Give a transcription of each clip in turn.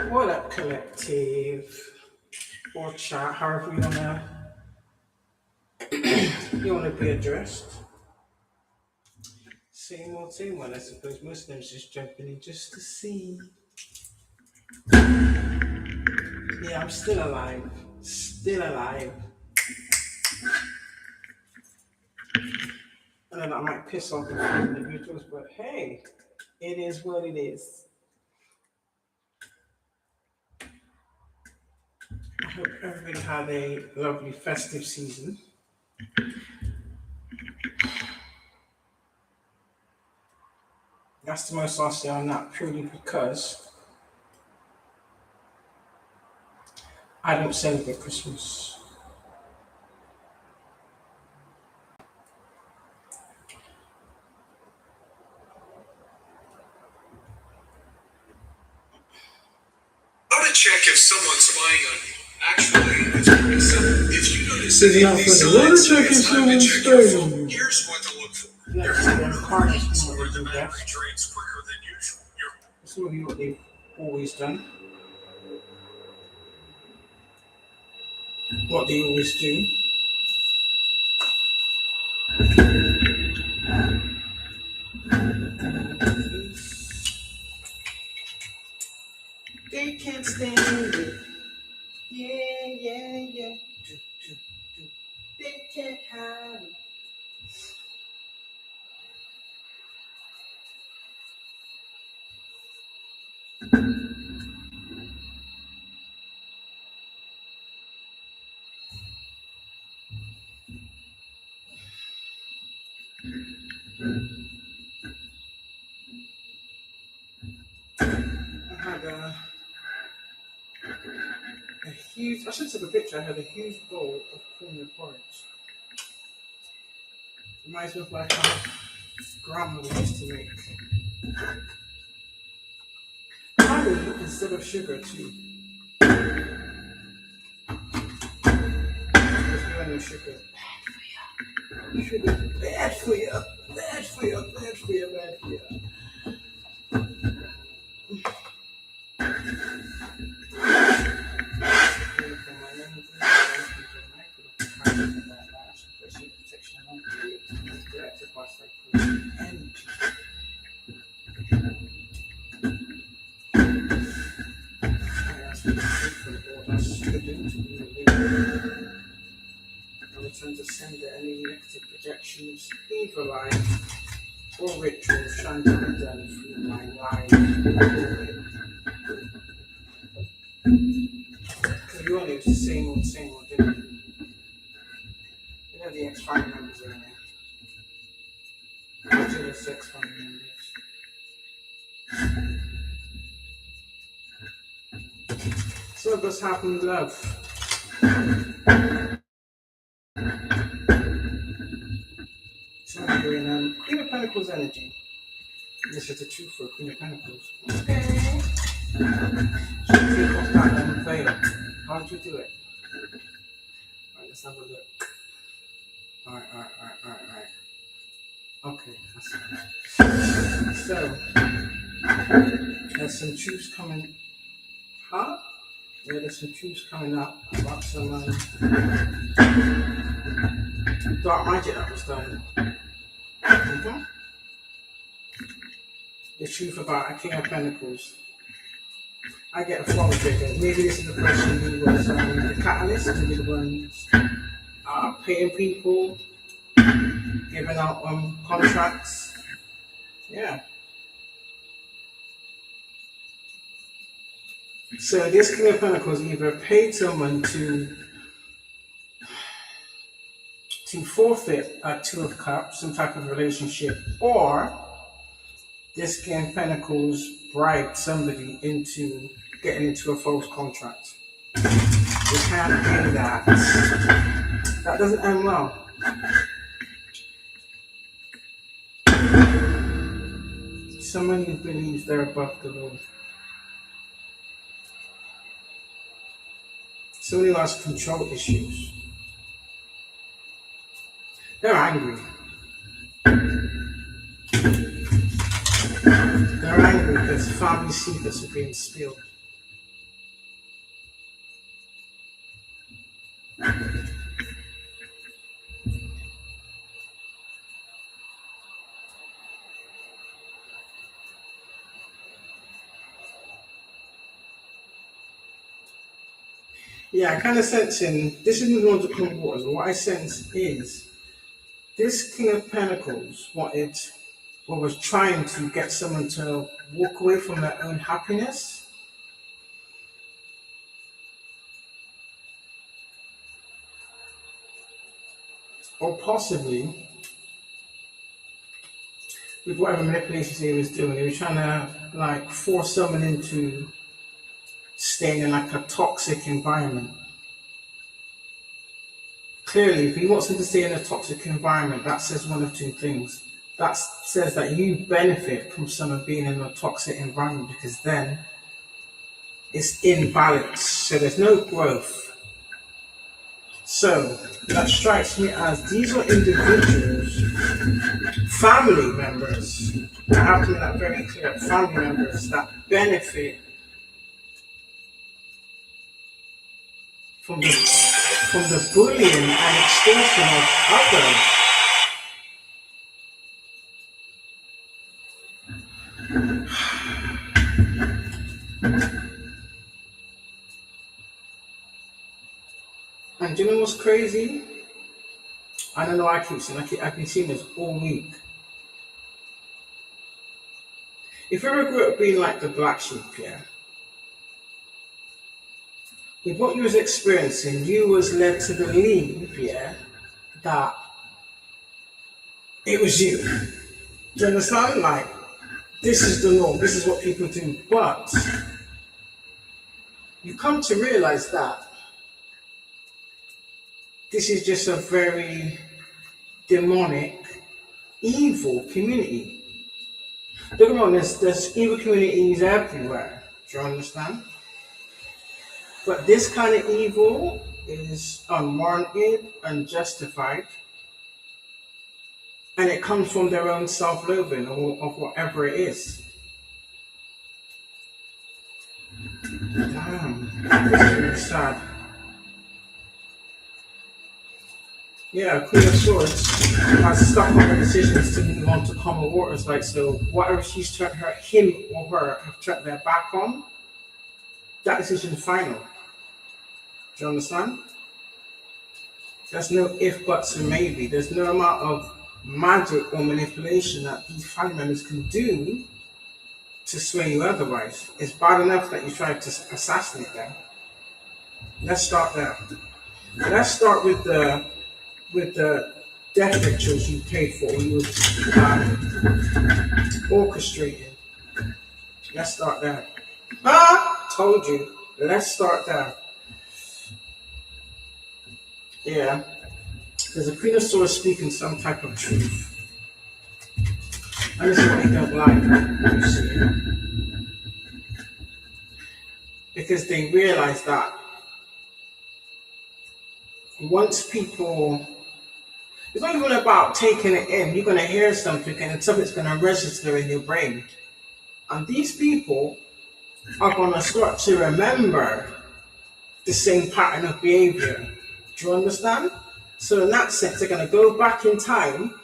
What up, collective? Or chat, however you wanna be addressed. Same one. I suppose Muslims just jumping in just to see. Yeah, I'm still alive. Still alive. And then I might piss off a few individuals, but hey, it is what it is. I hope everybody had a lovely festive season. That's the most I'll say on that, purely because I don't celebrate Christmas. How to check if someone's spying on you? Actually, it's pretty simple. If you notice any of these signs, it's time to check your phone. Here's what to look for. Your phone will freeze or the battery drains quicker than usual. This will be what they've always done. What they always do. They can't stand it. Yeah. They can't hide it. I had a huge, I should take a picture, I had a huge bowl of cornmeal porridge. Reminds me of like how grandma used to make. Honey instead of sugar too. Because we all know sugar is bad for you. Sugar is bad for you. Bad for you. Bad for you. Bad for you. Trying to send any negative projections, evil eye, or rituals trying to be done through my life. Because we all know it's the same old, didn't we? You know the ex-family members are in there. What are the sex family members? So this happened, love. So I'm doing Queen of Pentacles energy. This is the truth for Queen of Pentacles. Okay. So think of that and fail. How did you do it? Alright, let's have a look. Alright. Okay, that's fine. So, there's some truths coming. Huh? Yeah, there's some truths coming up about some dark magic that was done. Mm-hmm. The truth about a King of Pentacles. I get a flow trigger. Maybe this is the person who was the catalyst, maybe the ones paying people, giving out contracts. Yeah. So this King of Pentacles either paid someone to forfeit a Two of Cups, some type of relationship, or this King of Pentacles bribed somebody into getting into a false contract. You can't do that. That doesn't end well. Someone who believes they're above the law. Somebody who has control issues. They're angry. They're angry because family secrets are being spilled. Yeah, I kind of sensing this is moving on to cold waters. What I sense is this King of Pentacles was trying to get someone to walk away from their own happiness, or possibly with whatever manipulations he was doing, he was trying to like force someone into staying in like a toxic environment. Clearly, if he wants them to stay in a toxic environment, that says one of two things. That says that you benefit from someone being in a toxic environment because then it's imbalance, so there's no growth. So that strikes me as these are individuals, family members. I have to make that very clear. Family members that benefit from the bullying and extortion of others. And do you know what's crazy? I don't know. I keep saying I've been seeing this all week. If you ever grew up being like the black sheep, yeah, with what you was experiencing, you was led to believe, yeah, that it was you. Do you understand? Like, this is the norm, this is what people do. But you come to realize that this is just a very demonic, evil community. Don't get me wrong, there's evil communities everywhere. Do you understand? But this kind of evil is unwarranted, unjustified, and it comes from their own self-loathing or of whatever it is. Damn, this is really sad. Yeah, Queen of Swords has stuck on the decisions to move on to calmer waters. Like, so whatever she's turned him or her have turned their back on, that decision is final. Do you understand? There's no if, buts, and maybe. There's no amount of magic or manipulation that these family members can do to sway you otherwise. It's bad enough that you tried to assassinate them. Let's start there. Let's start with the death rituals you paid for, you orchestrated. Let's start there. Told you. Let's start there. Yeah. There's a Queen of Swords speaking some type of truth. And this is what they don't like, you see. Because they realize that once people, it's not even about taking it in. You're going to hear something and something's going to register in your brain. And these people are going to start to remember the same pattern of behavior. Do you understand? So in that sense, they're going to go back in time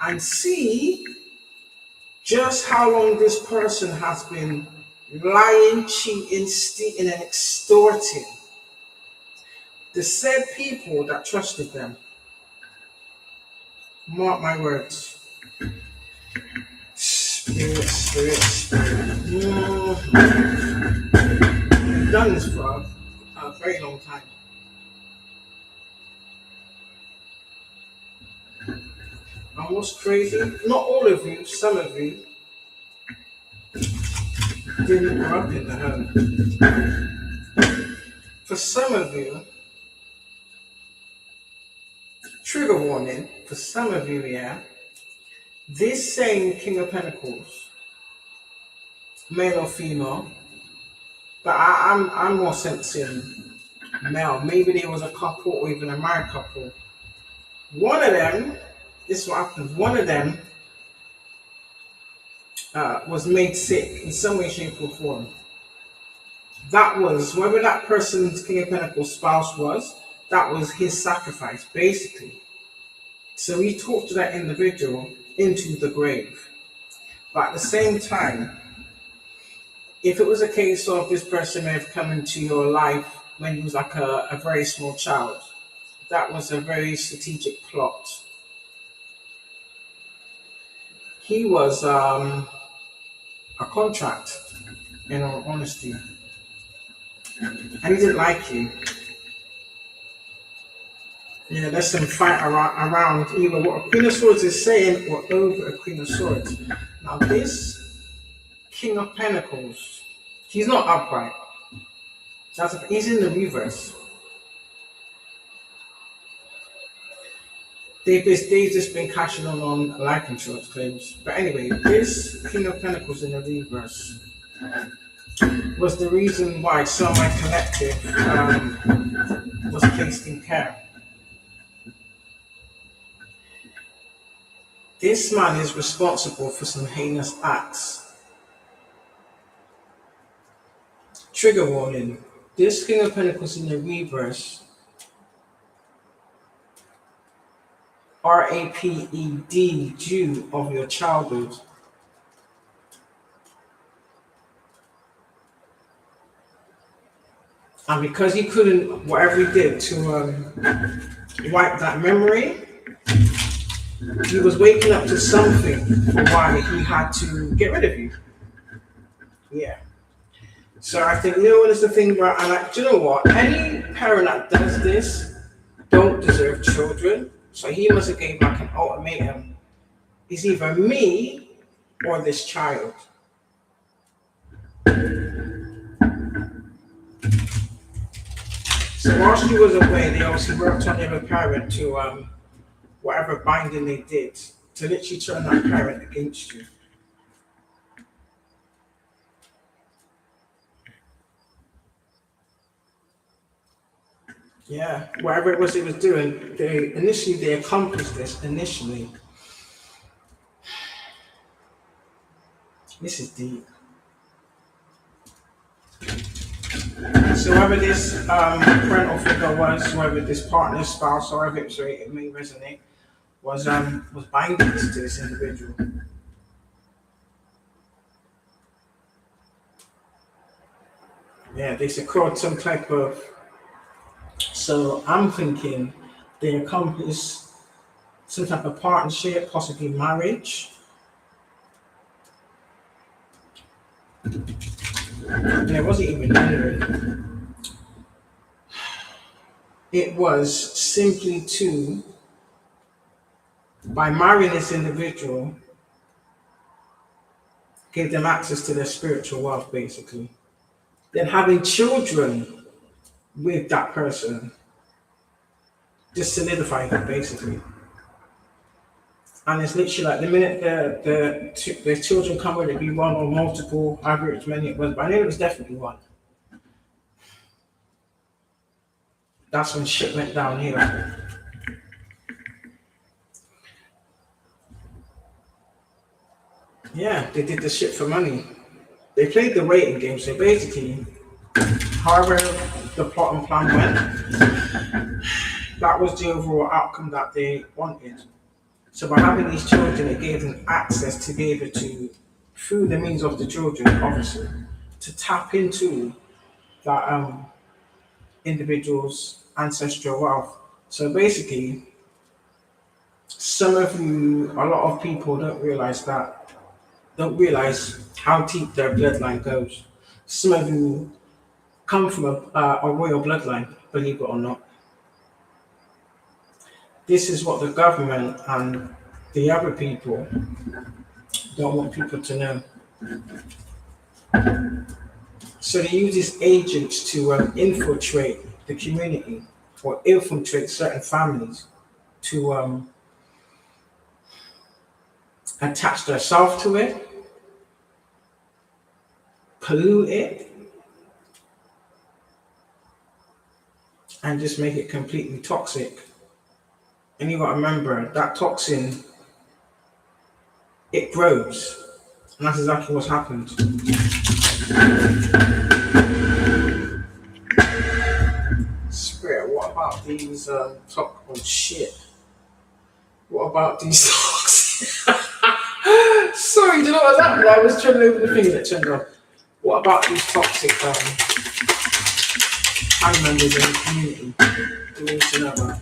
and see just how long this person has been lying, cheating, stealing, and extorting the said people that trusted them. Mark my words. Spirit. I've done this for a very long time. And what's crazy, not all of you, some of you, didn't grow up in the home. For some of you, trigger warning, for some of you, yeah, this same King of Pentacles, male or female, but I'm more sensing male. Maybe there was a couple or even a married couple. One of them, this is what happens, one of them was made sick in some way, shape, or form. That was, whoever that person's King of Pentacles spouse was, that was his sacrifice, basically. So he talked to that individual into the grave. But at the same time, if it was a case of this person may have come into your life when he was like a very small child. That was a very strategic plot. He was a contract, in all honesty, and he didn't like you. Yeah, there's some fight around either what a Queen of Swords is saying or over a Queen of Swords. Now, this King of Pentacles, he's not upright. He's in the reverse. They've just been cashing on life insurance claims. But anyway, this King of Pentacles in the reverse was the reason why Soulmate Collective was placed in care. This man is responsible for some heinous acts. Trigger warning. This King of Pentacles in the reverse, RAPED, Jew of your childhood. And because he couldn't, whatever he did to wipe that memory, he was waking up to something for why he had to get rid of you. Yeah. So I think, it's the thing where do you know what? Any parent that does this don't deserve children. So he must have gave like an ultimatum. It's either me or this child. So whilst he was away, they obviously worked on the other parent to whatever binding they did to literally turn that parent against you. Yeah, whatever it was he was doing, they accomplished this initially. This is deep. So whether this parental figure was, whether this partner, spouse, or whatever it may resonate, was binding to this individual. Yeah, they secured some type of. So I'm thinking they accomplished some type of partnership, possibly marriage. And it wasn't even married. It was simply to, by marrying this individual, give them access to their spiritual wealth, basically. Then having children with that person just solidified it, basically. And it's literally like the minute the children come, whether it be one or multiple, however many it was, but I know it was definitely one. That's when shit went downhill. Yeah, they did the shit for money. They played the waiting game, so basically, however the plot and plan went, that was the overall outcome that they wanted. So by having these children, it gave them access to be able to, through the means of the children, obviously, to tap into that individual's ancestral wealth. So basically, some of you, a lot of people don't realize how deep their bloodline goes. Some of you come from a royal bloodline, believe it or not. This is what the government and the other people don't want people to know. So they use these agents to infiltrate the community or infiltrate certain families to attach themselves to it, pollute it, and just make it completely toxic. And you got to remember that toxin, it grows, and that's exactly what's happened. Spirit, what about these oh shit? What about these toxins? Sorry, do you know what happened? I was trying to open the thing that turned on. What about these toxic family members in the community who need to know about.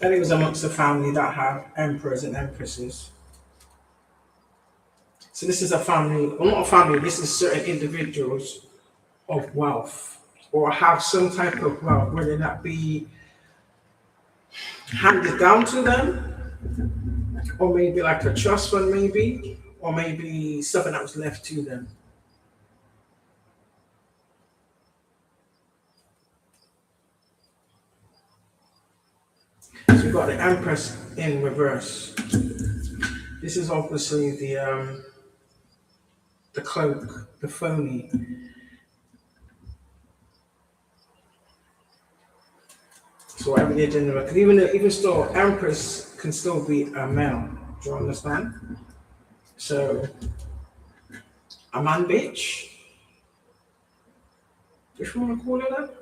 Then it was amongst the family that have emperors and empresses. So this is a family, well not a family, this is certain individuals of wealth or have some type of wealth, whether that be handed down to them, or maybe like a trust fund, maybe, or maybe something that was left to them. So we've got the Empress in reverse. This is obviously the cloak, the phony. So whatever the agenda, because even still, Empress can still be a male. Do you understand? So a man bitch, if you want to call it that.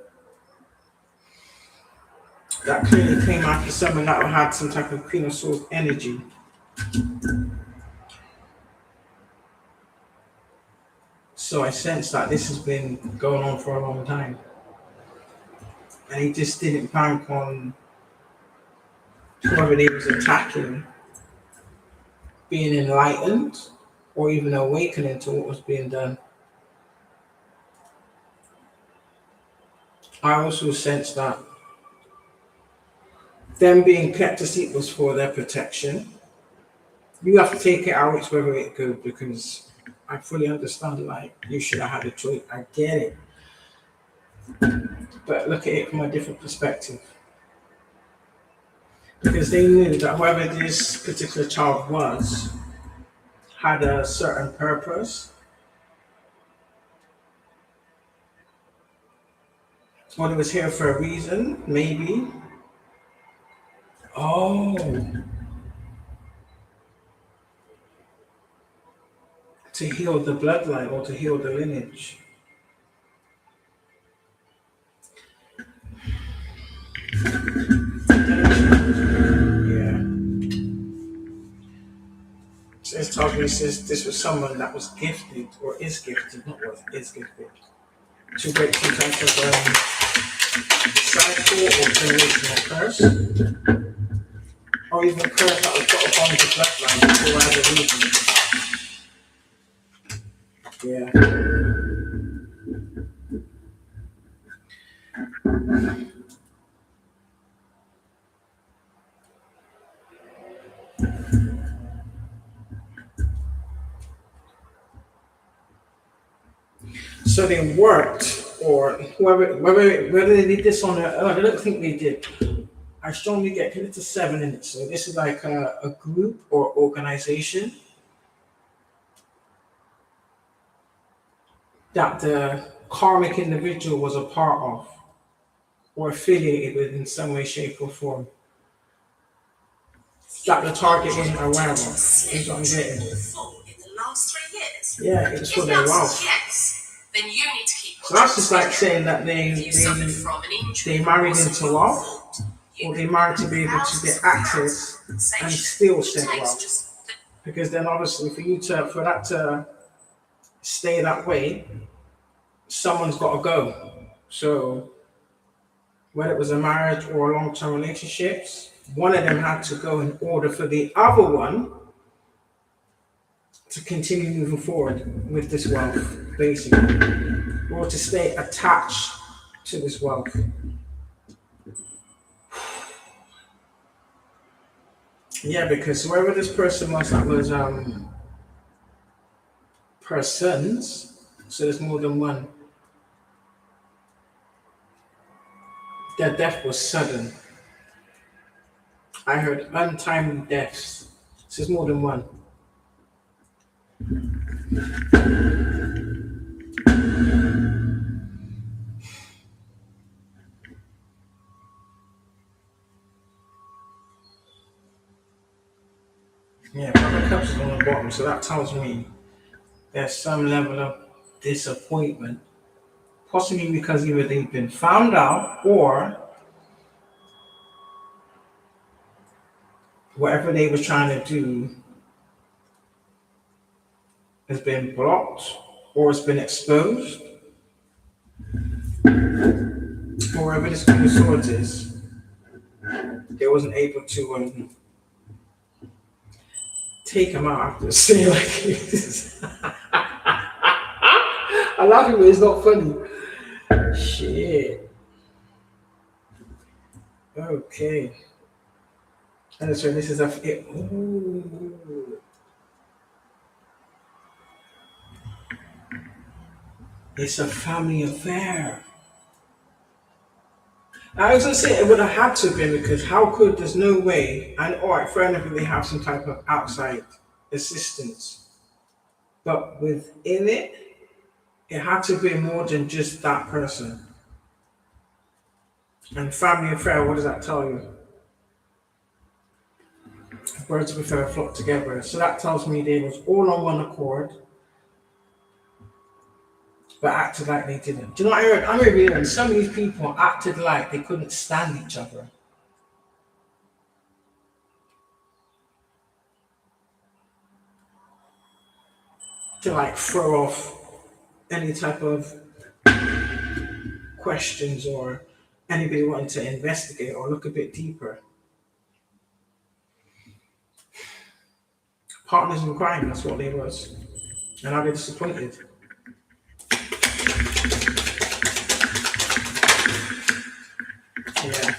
That clearly came after someone that had some type of Queen of Swords energy. So I sense that this has been going on for a long time. And he just didn't bank on whoever he was attacking being enlightened or even awakening to what was being done. I also sense that them being kept asleep was for their protection. You have to take it out whichever way it goes because I fully understand like you should have had a choice. I get it. But look at it from a different perspective. Because they knew that whoever this particular child was had a certain purpose. Or it was here for a reason, maybe. Oh, to heal the bloodline or to heal the lineage. Yeah. So it's talking, it says this was someone that was gifted or is gifted, not was, is gifted. To break some type of cycle or generational curse. Or even curse that was put upon the bloodline for whatever reason. Yeah. So they worked, or whether they did this on their own, I don't think they did. I strongly get because it's a 7 in it. So this is like a group or organization that the karmic individual was a part of or affiliated with in some way, shape, or form. That the target wasn't aware of. Is what I'm getting. Yeah, it was for their wealth. Then you need to keep. So that's just like saying that they married into wealth, or they married to be able to get access and still stay wealth. Because then obviously for that to stay that way, someone's got to go. So whether it was a marriage or a long-term relationships, one of them had to go in order for the other one to continue moving forward with this wealth, basically, or to stay attached to this wealth. Yeah, because whoever this person was, that was persons, so there's more than one. Their death was sudden. I heard untimely deaths, so there's more than one. Yeah, Five of Cups is on the bottom, so that tells me there's some level of disappointment, possibly because either they've been found out or whatever they were trying to do has been blocked or it's been exposed, or wherever this Queen of Swords is, they wasn't able to take him out after saying like this. I laugh at it, it's not funny. Shit. Okay. And so this is ooh. It's a family affair. I was gonna say it would have had to have been because how could there's no way and alright, fair enough if they have some type of outside assistance. But within it, it had to be more than just that person. And family affair, what does that tell you? Birds of a feather flock together. So that tells me they was all on one accord, but acted like they didn't. Do you know what I heard? I remember hearing some of these people acted like they couldn't stand each other. To like throw off any type of questions or anybody wanting to investigate or look a bit deeper. Partners in crime, that's what they was. And I'll be disappointed. Yeah.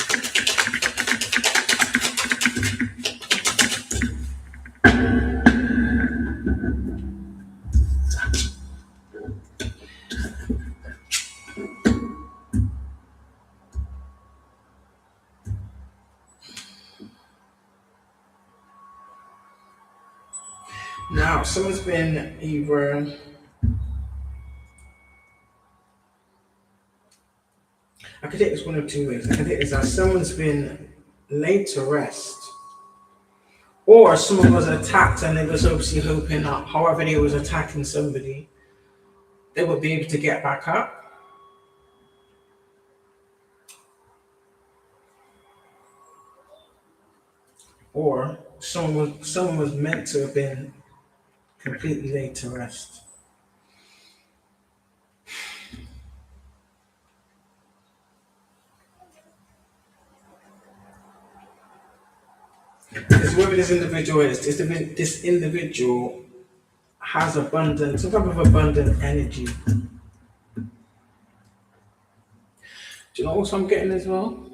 Now, someone's been either I could take this one of two ways. I can take this as someone's been laid to rest, or someone was attacked and they was obviously hoping that however they was attacking somebody, they would be able to get back up. Or someone was meant to have been completely laid to rest. Because whoever this individual is, this individual has some type of abundant energy. Do you know what I'm getting as well?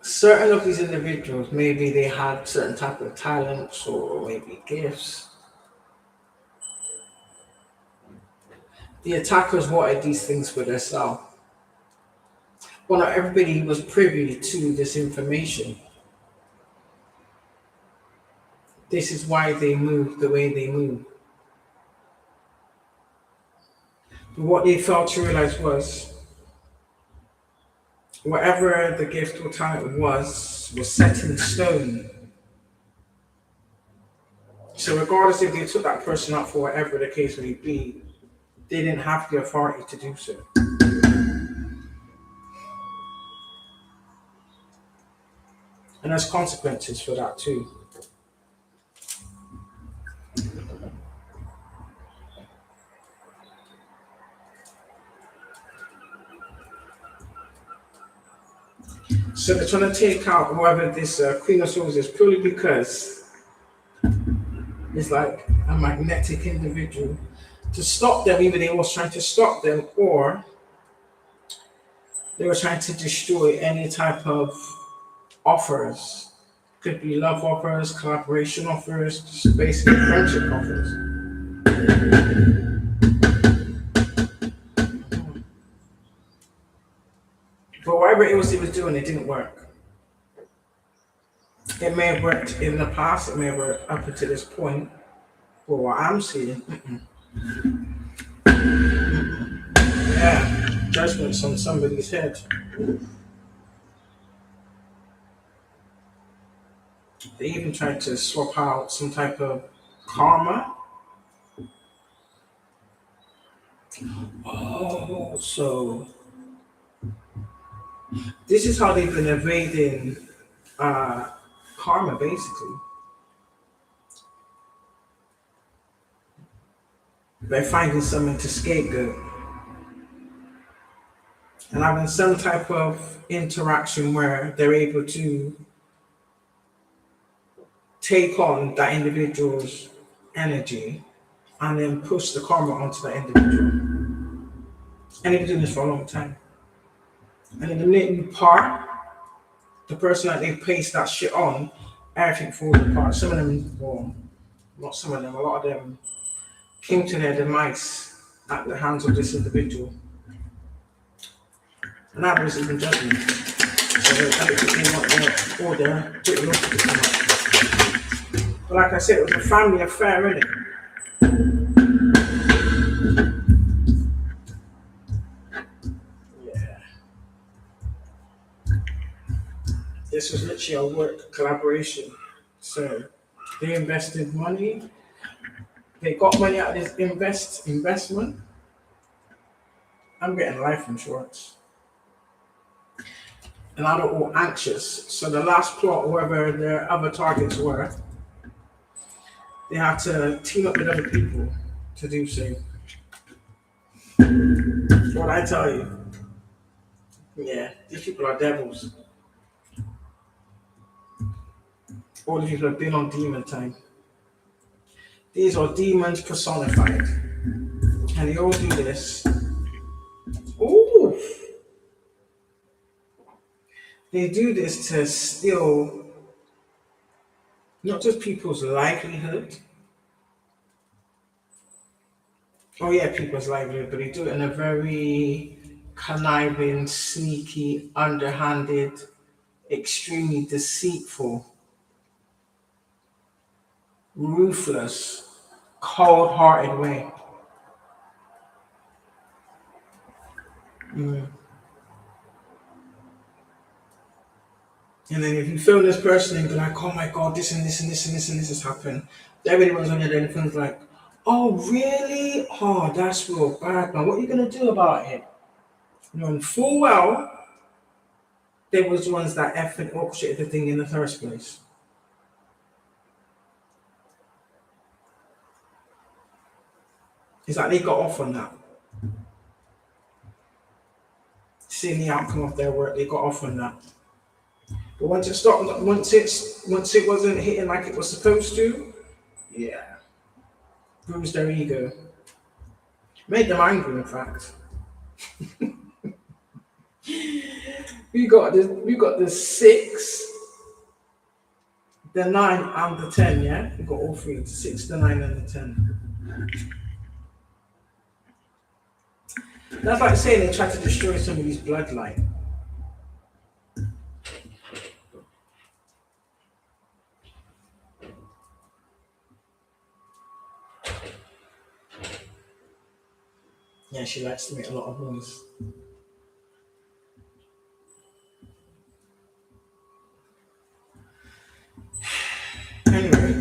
Certain of these individuals, maybe they had certain type of talents or maybe gifts. The attackers wanted these things for themselves. Well, not everybody was privy to this information. This is why they move the way they move. But what they failed to realize was whatever the gift or talent was set in stone. So regardless if they took that person up for whatever the case may be, they didn't have the authority to do so. And there's consequences for that too. So they're trying to take out whoever this Queen of Swords is purely because it's like a magnetic individual. To stop them, either they was trying to stop them or they were trying to destroy any type of offers. Could be love offers, collaboration offers, just basically friendship offers. But whatever it was doing, it didn't work. It may have worked in the past, it may have worked up until this point, but what I'm seeing, yeah, judgment's on somebody's head. They even tried to swap out some type of karma. Oh, so this is how they've been evading uh, karma, basically, by finding someone to scapegoat and having some type of interaction where they're able to take on that individual's energy and then push the karma onto that individual. And they've been doing this for a long time. And in the minute you part, the person that they placed that shit on, everything falls apart. Some of them, well, not some of them, a lot of them came to their demise at the hands of this individual. And that was even judgment. So they want their order pretty much to come up. But like I said, it was a family affair, innit? Yeah. This was literally a work collaboration. So they invested money. They got money out of this investment. I'm getting life insurance. And now they're all anxious. So the last plot, whoever their other targets were, they had to team up with other people to do so. What I tell you, yeah, these people are devils. All these people have been on demon time. These are demons personified. And they all do this. Ooh! They do this to steal not just people's livelihood. Oh yeah, people's livelihood, but they do it in a very conniving, sneaky, underhanded, extremely deceitful, ruthless, cold-hearted way. And then if you film this person and be like, oh my god, this and this and this and this and this has happened, everyone's on your phone's like, oh really? Oh, that's real bad, man. What are you gonna do about it? Knowing full well they was the ones that effing orchestrated the thing in the first place. It's like they got off on that. Seeing the outcome of their work, they got off on that. But once it stopped, once it wasn't hitting like it was supposed to, yeah, bruised their ego, made them angry. In fact, we got the 6, the 9, and the 10. Yeah, we got all three: the 6, the 9, and the 10. That's like saying they tried to destroy somebody's bloodline. Yeah, she likes to make a lot of noise. Anyway,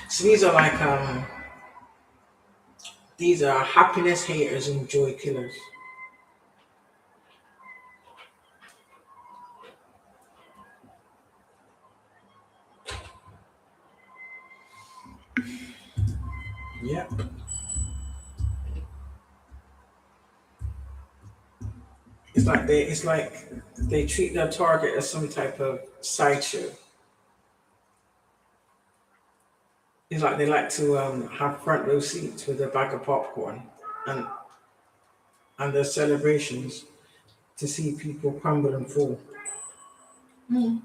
so these are happiness haters and joy killers. Yep. It's like they treat their target as some type of sideshow. It's like they like to have front row seats with a bag of popcorn and their celebrations to see people crumble and fall. You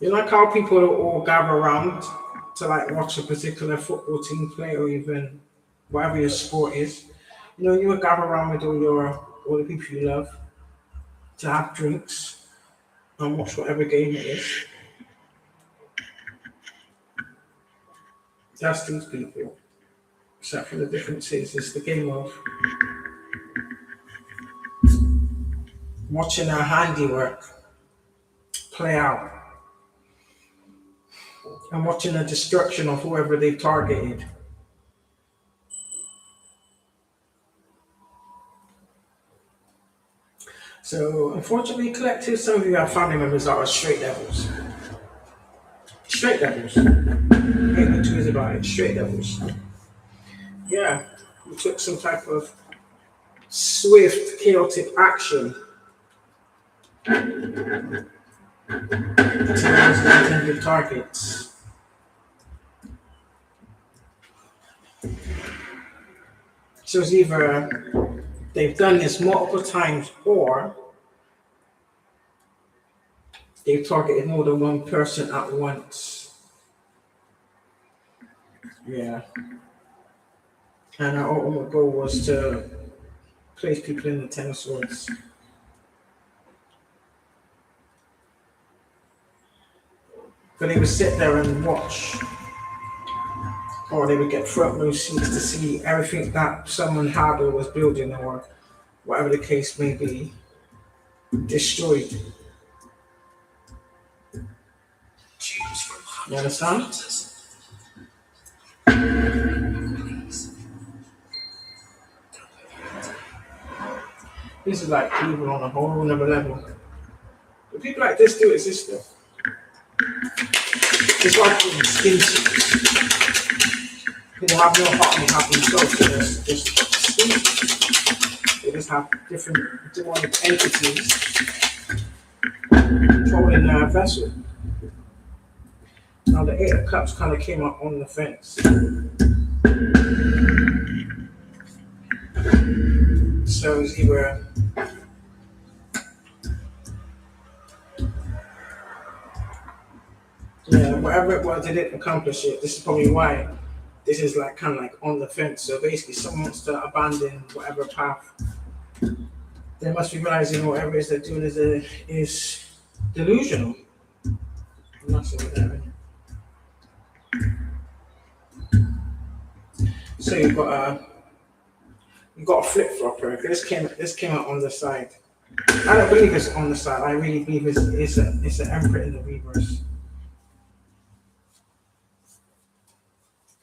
like how people all gather around to like watch a particular football team play or even whatever your sport is. You know, you would gather around with all the people you love to have drinks and watch whatever game it is. That's these people. Except for the difference is the game of watching our handiwork play out and watching the destruction of whoever they've targeted. So, unfortunately, collective, some of you have family members that are straight devils. Straight devils. Ain't no two ways about it. Straight devils. Yeah, we took some type of swift, chaotic action towards the intended targets. So it's either they've done this multiple times or they've targeted more than one person at once. Yeah. And our ultimate goal was to place people in the Ten of Swords. But they would sit there and watch, or they would get front row seats to see everything that someone had or was building, or whatever the case may be, destroyed. You understand? This is like people on a whole another level. But people like this do exist though. It's like skin suits. People have no heart and they have themselves, so there's just skin suits. They just have different demonic entities controlling their vessel. Now the Eight of Cups kind of came up on the fence. So it's either whatever it was, they didn't accomplish it. This is probably why this is like kind of like on the fence. So basically, someone wants to abandon whatever path. They must be realizing whatever it is they're doing is delusional. I'm not saying that. So you've got a flip flopper. This came out on the side. I don't believe it's on the side. I really believe it's an Emperor in the reverse.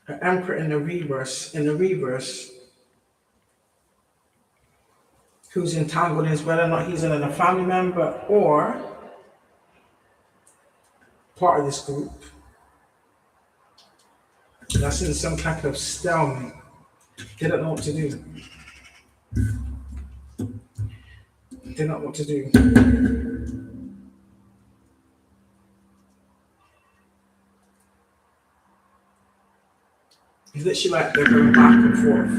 An Emperor in the reverse, who's entangled in whether or not he's in a family member or part of this group. That's in some kind of stalemate. They don't know what to do. They don't know what to do. It's literally like they're going back and forth.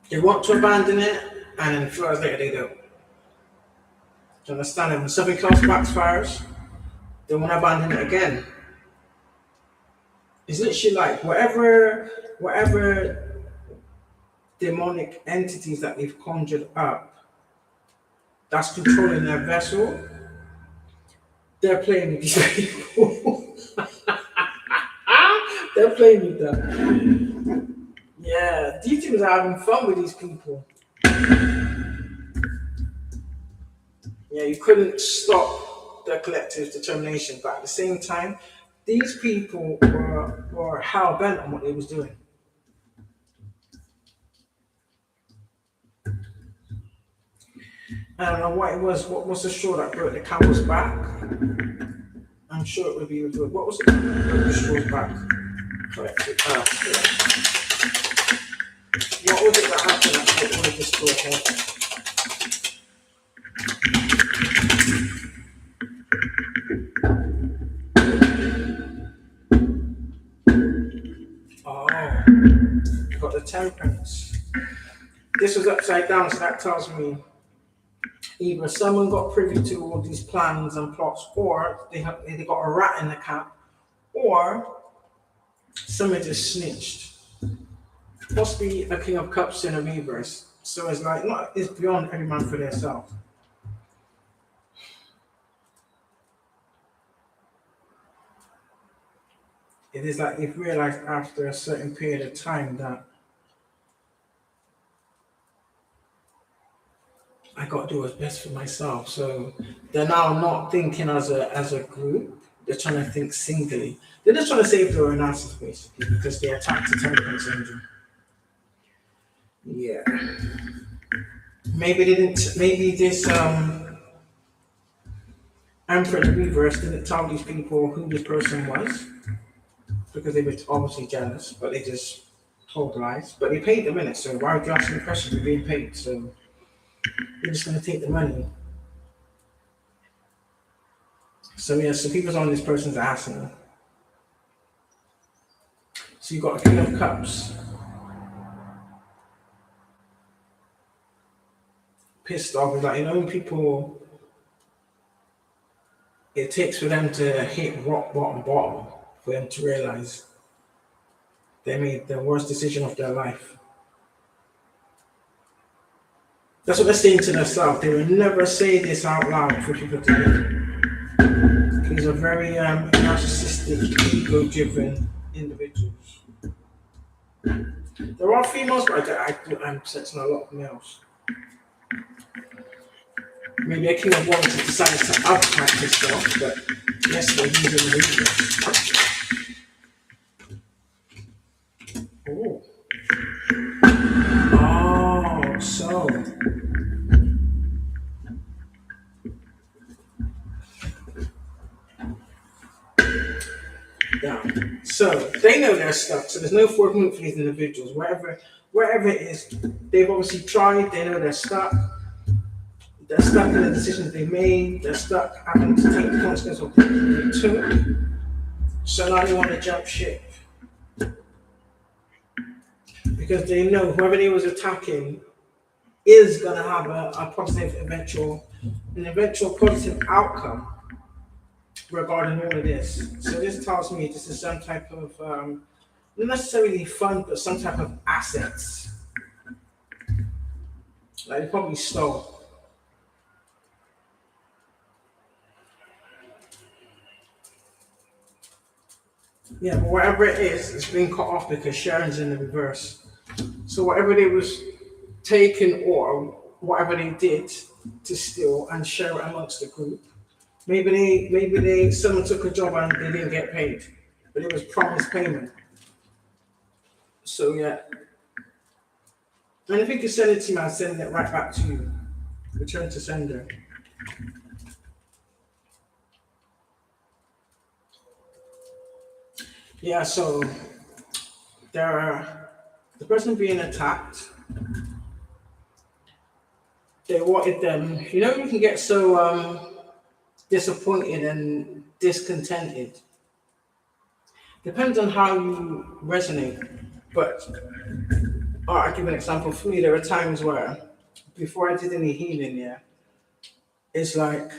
They want to abandon it, and then 4 hours later they don't. Do you understand? And when something else backfires, they want to abandon it again. It's literally like whatever demonic entities that they've conjured up that's controlling their vessel, they're playing with these people. They're playing with them. Yeah, these teams are having fun with these people. Yeah, you couldn't stop the collective's determination, but at the same time, these people were hell bent on what they was doing. I don't know what it was. What was the straw that broke the camel's back? I'm sure it would be good. What was it? The straw's back. Collective. Yeah. What was it that happened that broke the straw head? Got the Temperance. This was upside down, so that tells me either someone got privy to all these plans and plots, or they got a rat in the cap, or someone just snitched. Possibly a King of Cups in a reverse. So it's like it's beyond every man for themselves. It is like they've realized after a certain period of time that I got to do what's best for myself. So they're now not thinking as a group. They're trying to think singly. They're just trying to save their own asses basically because they're attacked to temperament syndrome. Yeah. Maybe they didn't. Maybe this Emperor in reverse didn't tell these people who this person was because they were obviously jealous, but they just told lies. But they paid them in it, so why would you ask any questions? You're being paid, so you're just gonna take the money. So yeah, so people's on this person's ass now. So you got a King of Cups, pissed off. It's like when people, it takes for them to hit rock bottom for them to realize they made the worst decision of their life. That's what they're saying to themselves. They will never say this out loud for people to hear. These are very narcissistic, ego-driven individuals. There are females, but I'm sensing a lot of males. Maybe a King of Wands decided to upright himself, but yesterday he was in the reverse. Oh, so. Yeah. So they know they're stuck. So there's no forward movement for these individuals. Wherever it is, they've obviously tried. They know they're stuck. They're stuck in the decisions they made. They're stuck having to take the consequences of what they took. So now they want to jump ship because they know whoever they was attacking is going to have a positive an eventual positive outcome regarding all of this. So this tells me this is some type of not necessarily fund, but some type of assets. Like they probably stole. Yeah, but whatever it is, it's been cut off because Sharon's in the reverse. So whatever they was taking or whatever they did to steal and share it amongst the group, maybe someone took a job and they didn't get paid, but it was promised payment. So yeah. And if you can send it to me, I'll send it right back to you. Return to sender. Yeah, so the person being attacked, they wanted them, you can get so disappointed and discontented. Depends on how you resonate. But I'll give an example. For me, there are times where before I did any healing, it's like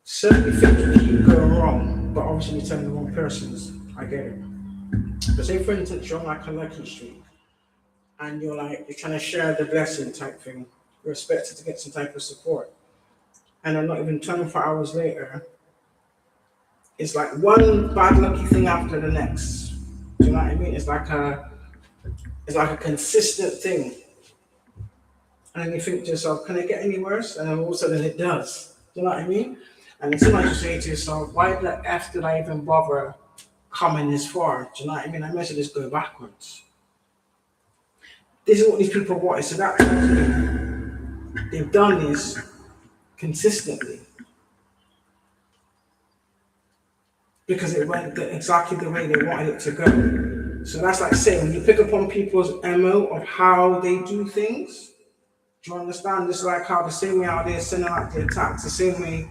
certain things keep going wrong, but obviously you're telling the wrong persons. I get it. But say for instance you're on like a lucky streak and you're trying to share the blessing type thing. You're expected to get some type of support. And I'm not even 24 hours later, it's like one bad lucky thing after the next. Do you know what I mean? It's like a consistent thing. And then you think to yourself, can it get any worse? And then all of a sudden it does. Do you know what I mean? And then sometimes you say to yourself, why the F did I even bother coming this far? Do you know what I mean? I might as well just go backwards. This is what these people wanted. So that tells me they've done this consistently. Because it went exactly the way they wanted it to go. So that's like saying, when you pick up on people's MO of how they do things, do you understand? Just like how the same way out there sending out the attacks, the same way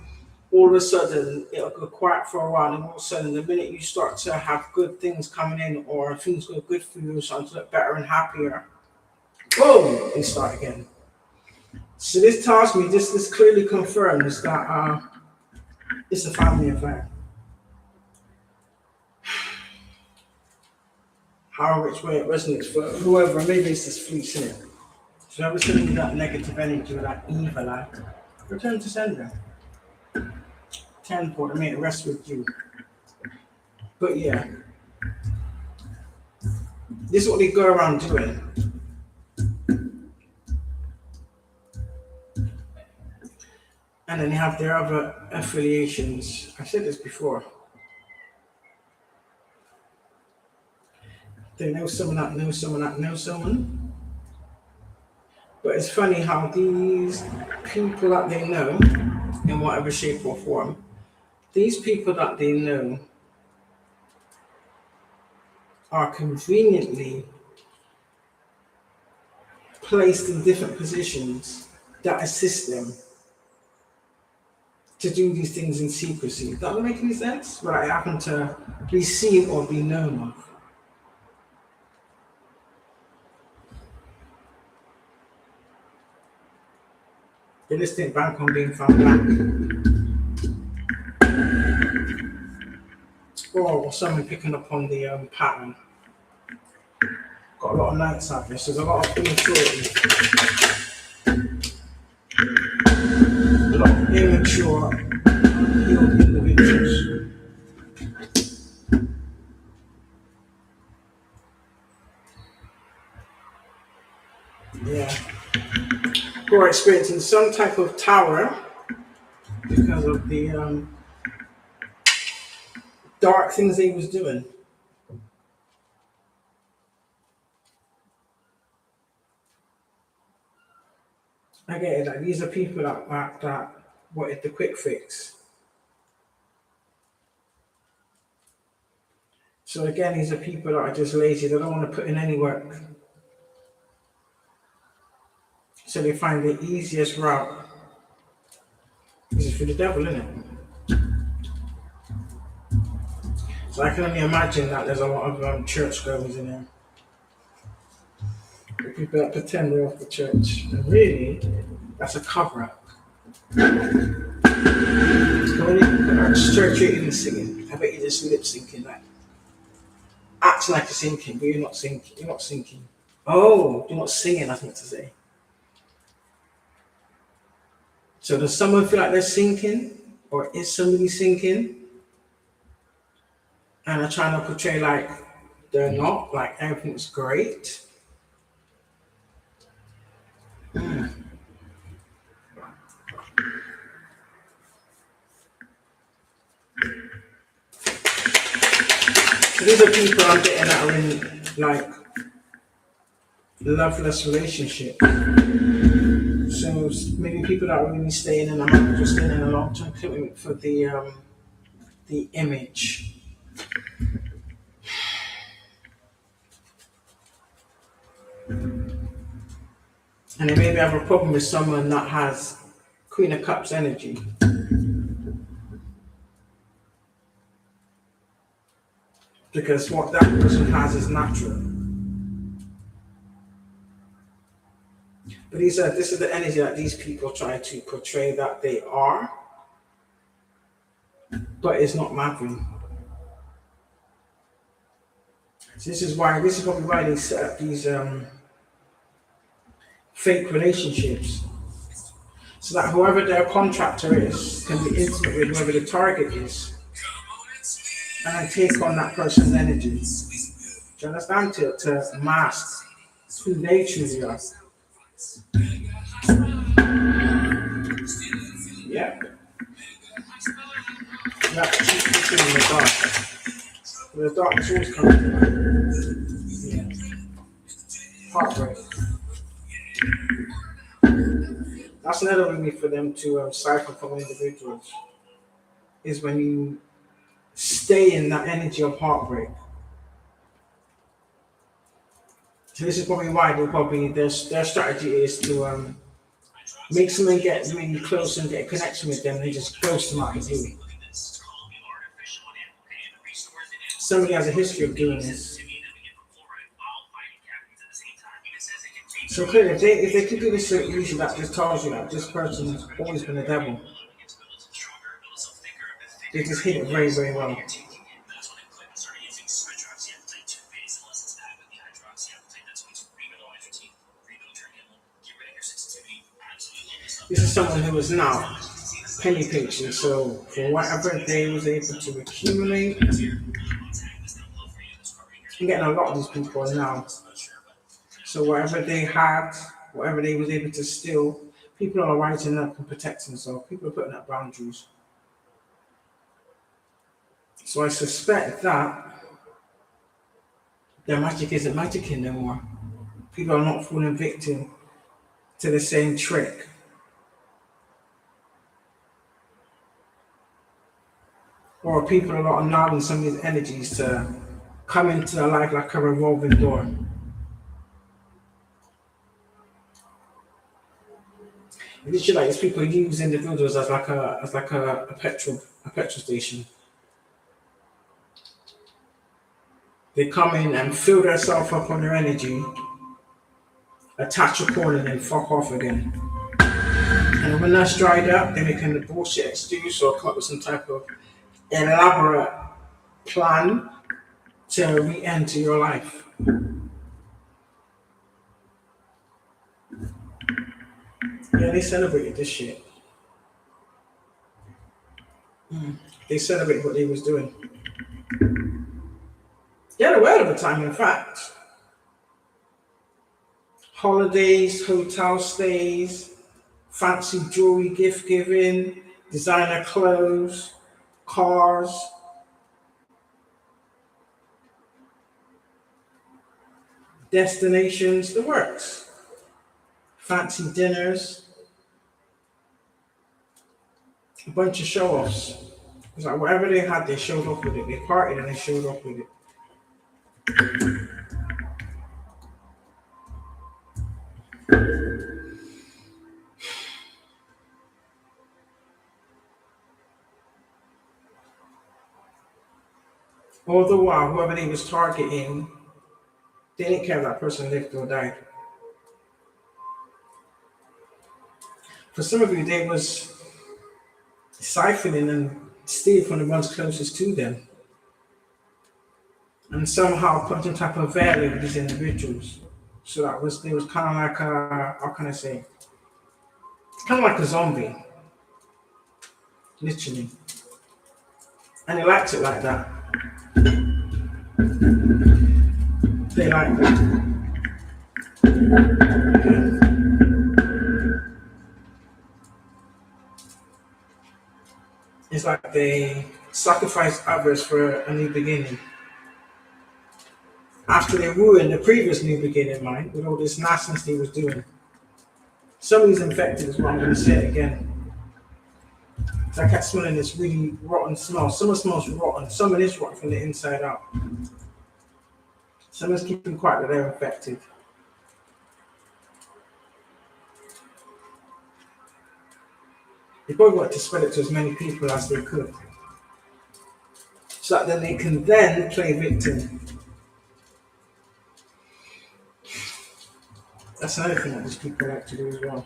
all of a sudden it'll go quiet for a while, and all of a sudden the minute you start to have good things coming in or things go good for you, starting to look better and happier, boom, they start again. So this tells me, this clearly confirms that it's a family affair. However which way it resonates for whoever, maybe it's just fleets in it. So whoever's sending you that negative energy or that evil act, return to sender. 10 for may it rest with you. But yeah, this is what they go around doing. And then they have their other affiliations. I've said this before. They know someone that knows someone that knows someone. But it's funny how these people that they know, in whatever shape or form, these people that they know are conveniently placed in different positions that assist them to do these things in secrecy. Does that make any sense? What I happen to be seen or be known of. They just think bank on being found black. Or someone picking up on the pattern. Got a lot of nights out there, so there's a lot of immaturity. A lot of immature, unhealed individuals. Yeah. Who are experiencing some type of tower because of the dark things he was doing. I get it. Like these are people that wanted the quick fix. So again, these are people that are just lazy. They don't want to put in any work. So they find the easiest route. This is for the devil, isn't it? So I can only imagine that there's a lot of churchgoers in there. The people that pretend they're off the church. And really, that's a cover-up. So when you church, you're even singing. I bet you're just lip syncing, like acting like you're singing, but you're not singing. You're not singing. Oh, you're not singing. That's what to say. So does someone feel like they're sinking, or is somebody sinking? And are trying to portray like they're not, like everything's great. These are people I'm getting that are in like loveless relationship. So maybe people that are really staying in a marriage or staying in a long-term commitment for the image. And they maybe have a problem with someone that has Queen of Cups energy. Because what that person has is natural. But this is the energy that these people try to portray that they are, but it's not mapping. So this is probably why they set up these fake relationships. So that whoever their contractor is can be intimate with whoever the target is. And then take on that person's energy. Do you understand? To mask who they truly are. Yeah. That keeps people in the dark. The darkness always comes to light. Yeah. Heartbreak. That's another way for them to cipher from individuals. Is when you stay in that energy of heartbreak. So this is probably why their strategy is to make someone get really close and get a connection with them. They just ghost them out of the blue. Somebody has a history of doing this. So clearly, if they could do this so easy, that just tells you that this person has always been a devil. They just hit it very, very well. This is someone who is now penny pinching, so for whatever they was able to accumulate, I'm getting a lot of these people now. So whatever they had, whatever they was able to steal, People are rising up and protecting themselves. People are putting up boundaries. So I suspect that their magic isn't magicking no more. People are not falling victim to the same trick. Or people are not allowing some of these energies to come into their life like a revolving door. Literally, like, it's people use individuals as a petrol station. They come in and fill themselves up on their energy, attach a cord, and then fuck off again. And when that's dried up, then they can bullshit excuse or come up with some type of elaborate plan to re-enter your life. Yeah, they celebrated this shit. They celebrated what they was doing. They had a word of a time, in fact. Holidays, hotel stays, fancy jewelry gift giving, designer clothes, cars. Destinations, the works. Fancy dinners, a bunch of show offs. It's like whatever they had, they showed up with it. They partied and they showed up with it. All the while, whoever they was targeting, they didn't care if that person lived or died. For some of you, they was siphoning and stealing from the ones closest to them, and somehow put some type of veil over these individuals. So they was kind of like a, how can I say, kind of like a zombie, literally. And they liked it like that. They liked it. It's like they sacrificed others for a new beginning. After they ruined the previous new beginning, mind, with all this nonsense they was doing. Somebody's infected is what I'm going to say it again. I kept smelling this really rotten smell. Someone smells rotten. Someone is rotten from the inside out. Someone's keeping quiet that they're infected. They probably want to spread it to as many people as they could. So that then they can then play victim. That's another thing that these people like to do as well.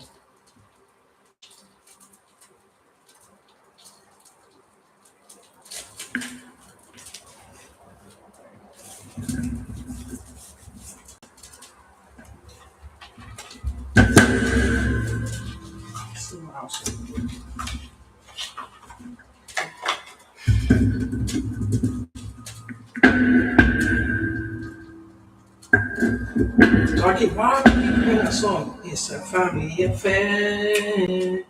Let's see what else. So I keep playing that song. It's a family affair.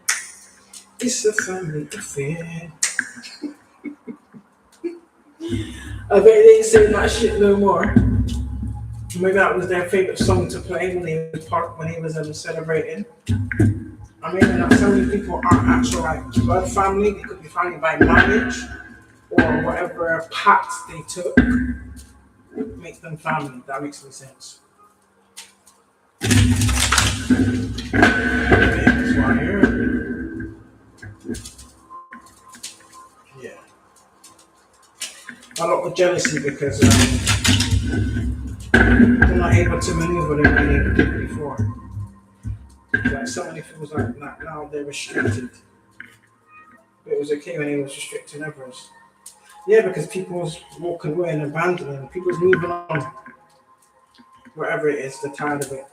It's a family affair. I bet they ain't saying that shit no more. Maybe that was their favorite song to play when he was celebrating. I mean, that some of these people aren't actual like blood family. They could be family by marriage or whatever pact they took. Make them family. That makes no sense. That's why I heard. Yeah. A lot of jealousy because they're not able to maneuver the way they did before. Like somebody feels like now they're restricted. But it was okay when they was restricting others. Yeah, because people's walking away and abandoning, people's moving on. Whatever it is, they're tired of it.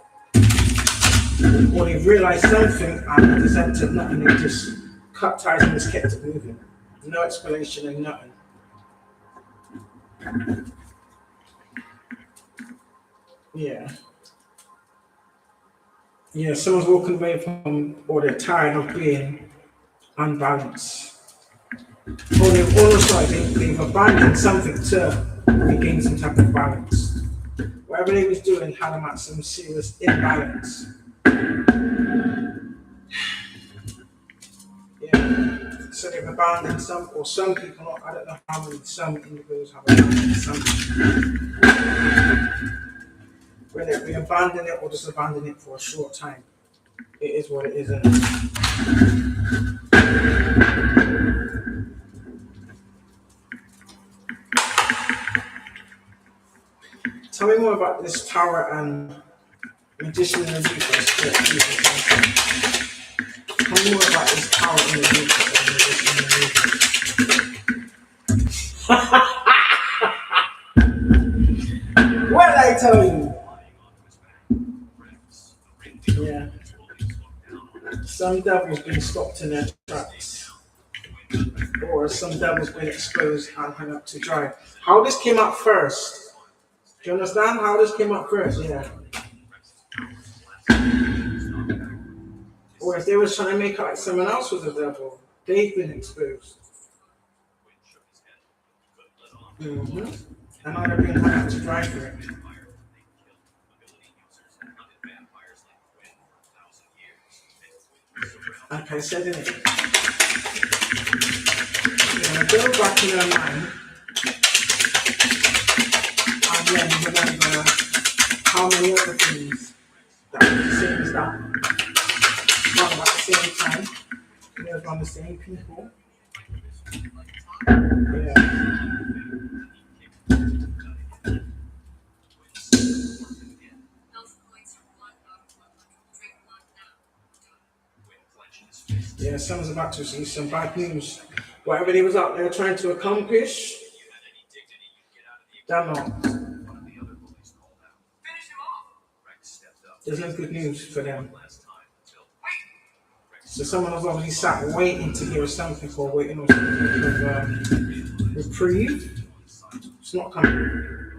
Or they've realised something and they decided to nothing, they just cut ties and just kept it moving. No explanation and nothing. Yeah. Yeah, someone's walking away from, or they're tired of being unbalanced. Or they've almost like they've abandoned something to regain some type of balance. Whatever they was doing had them at some serious imbalance. Yeah. So they've abandoned some, or some people, I don't know how many, some individuals have abandoned something. Whether we abandon it or just abandon it for a short time. It is what it is. Isn't it? Tell me more about this tower and magician and the Reapers. Tell me more about this tower and the Reapers and magician and the Reapers. What did I tell you? Yeah. Some devil's been stopped in their tracks. Or some devil's been exposed and hung up to dry. How this came out first? Do you understand how this came out first? Yeah. Or if they was trying to make out like someone else was a devil, they've been exposed. Mm-hmm. And now they're being hung up to dry for it. Like I said in it, you're going to go back in your mind and then remember how many other things that was the same as that. Run at the same time. They was on the same people. Yeah. Yeah, someone's about to see some bad news. Whatever they was out there trying to accomplish, they're not. There's no good news for them. So someone was obviously sat waiting to hear something or waiting on something of reprieve. It's not coming.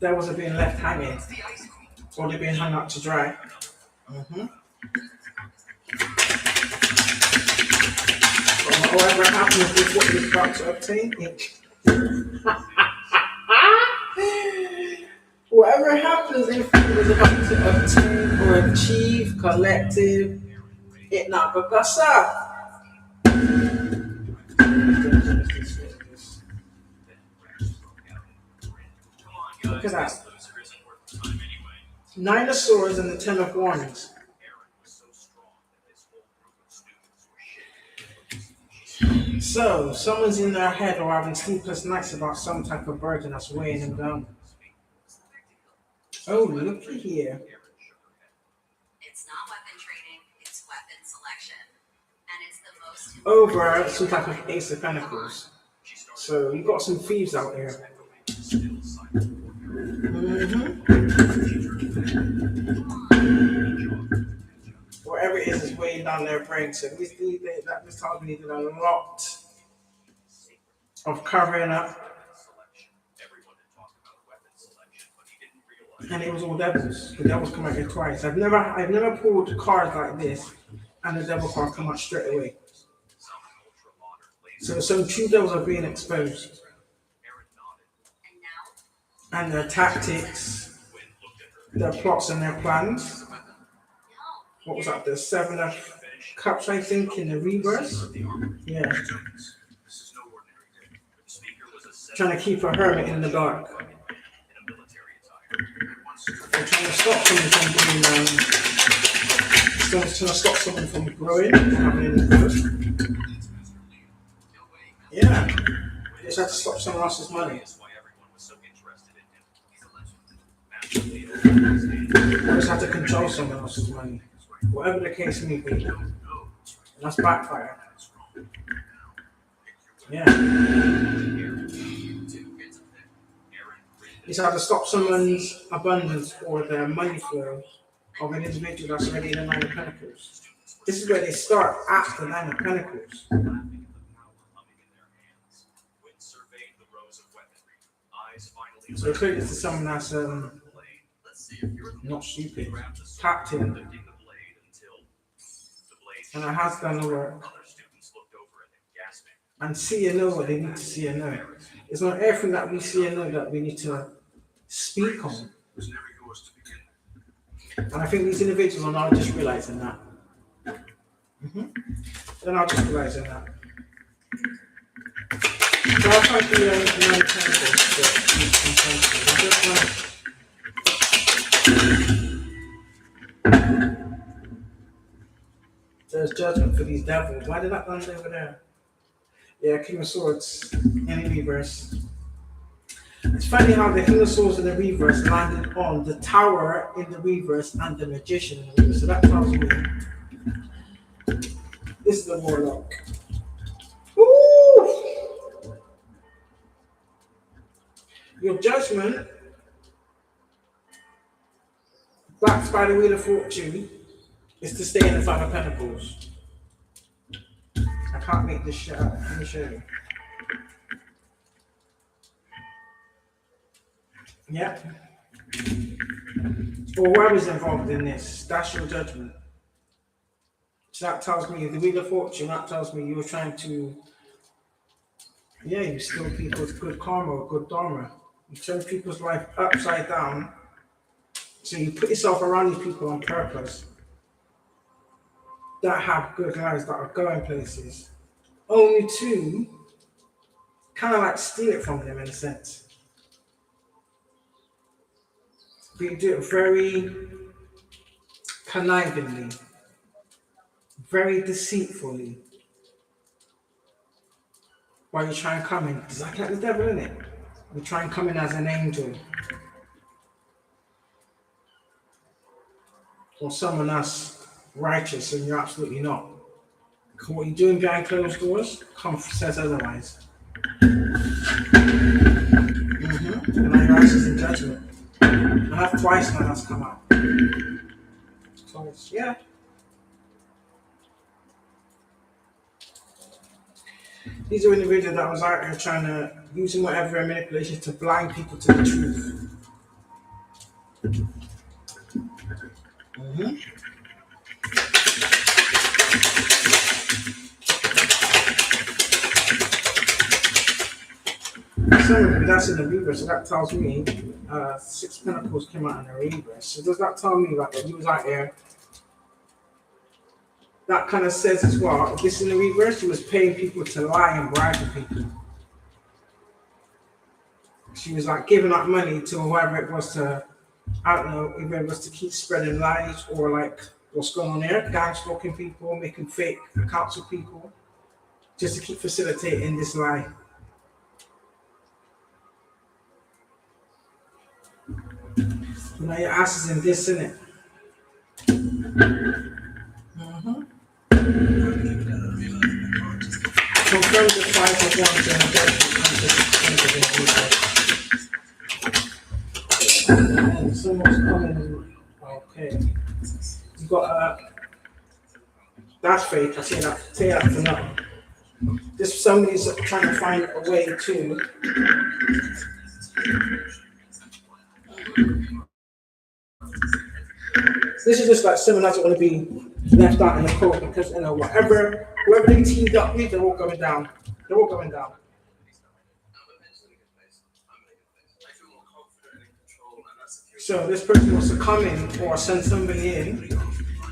Devils are being left hanging, or they're being hung up to dry. Mm-hmm. But whatever happens with what you're about to obtain, whatever happens if you was about to obtain or achieve collective, it not because look at that. Nine of Swords and the Ten of Wands. So, someone's in their head or having sleepless nights about some type of burden that's weighing them down. Oh, looky here. It's not weapon training, it's weapon selection. And it's the most Over some type of Ace of Pentacles. So, you've got some thieves out here. Whatever it is weighing down their brain. So this tells me they did a lot of covering up. And it was all devils. The devils come out here twice. I've never pulled cards like this and the devil card come out straight away. So some true devils are being exposed. And their tactics, their plots and their plans. What was that? The Seven of Cups, I think, in the reverse. Yeah. Trying to keep a hermit in the dark. They're trying to stop someone from being, trying to stop someone from growing and having any growth. Yeah. They just have to stop someone else's money. Or just have to control someone else's money. Whatever the case may be. And that's backfire. Yeah. It's how to stop someone's abundance or their money flow of an individual that's already in the Nine of Pentacles. This is where they start after the Nine of Pentacles. So clearly this is someone that's not stupid, captain, and it has done the work. And see and know what they need to see and know. It's not everything that we see and know that we need to speak on. And I think these individuals are now just realizing that. They're now just realizing that. So I'll try to do another there's judgment for these devils. Why did that land over there? Yeah, King of Swords in the reverse. It's funny how the King of Swords in the reverse landed on the Tower in the reverse and the Magician in the reverse. So that tells me this is the Warlock. Ooh! Your judgment, backed by the Wheel of Fortune, is to stay in the Five of Pentacles. I can't make this shit up. Let me show you. Yeah. Or whoever's involved in this, that's your judgment. So that tells me the Wheel of Fortune, that tells me you were trying to, you steal people's good karma or good dharma. You turn people's life upside down. So you put yourself around these people on purpose that have good lives, that are going places, only to kind of like steal it from them in a sense. But you do it very connivingly, very deceitfully. While you try and come in, it's like the devil, isn't it? You try and come in as an angel. Or someone that's righteous and you're absolutely not. What you're doing behind closed doors says otherwise. And now your eyes is in judgment. I have twice now that's come out. Twice, yeah. These are individuals that was out here trying to, using whatever manipulation to blind people to the truth. So that's in the reverse, so that tells me Six Pentacles came out in the reverse. So does that tell me that he was out here? That kind of says as well, if this in the reverse, he was paying people to lie and bribe people. She was like giving out money to whoever it was to, I don't know, if it was to keep spreading lies or like what's going on there, gang stalking people, making fake accounts of people, just to keep facilitating this lie. Now your ass is in this, innit? Confirm the 5 of wands and the someone's coming. Okay. You got that's fake. I say that for now. This somebody's trying to find a way to this is just like someone doesn't want to be left out in the cold because whoever they teamed up with, they're all going down. They're all going down. So this person wants to come in or send somebody in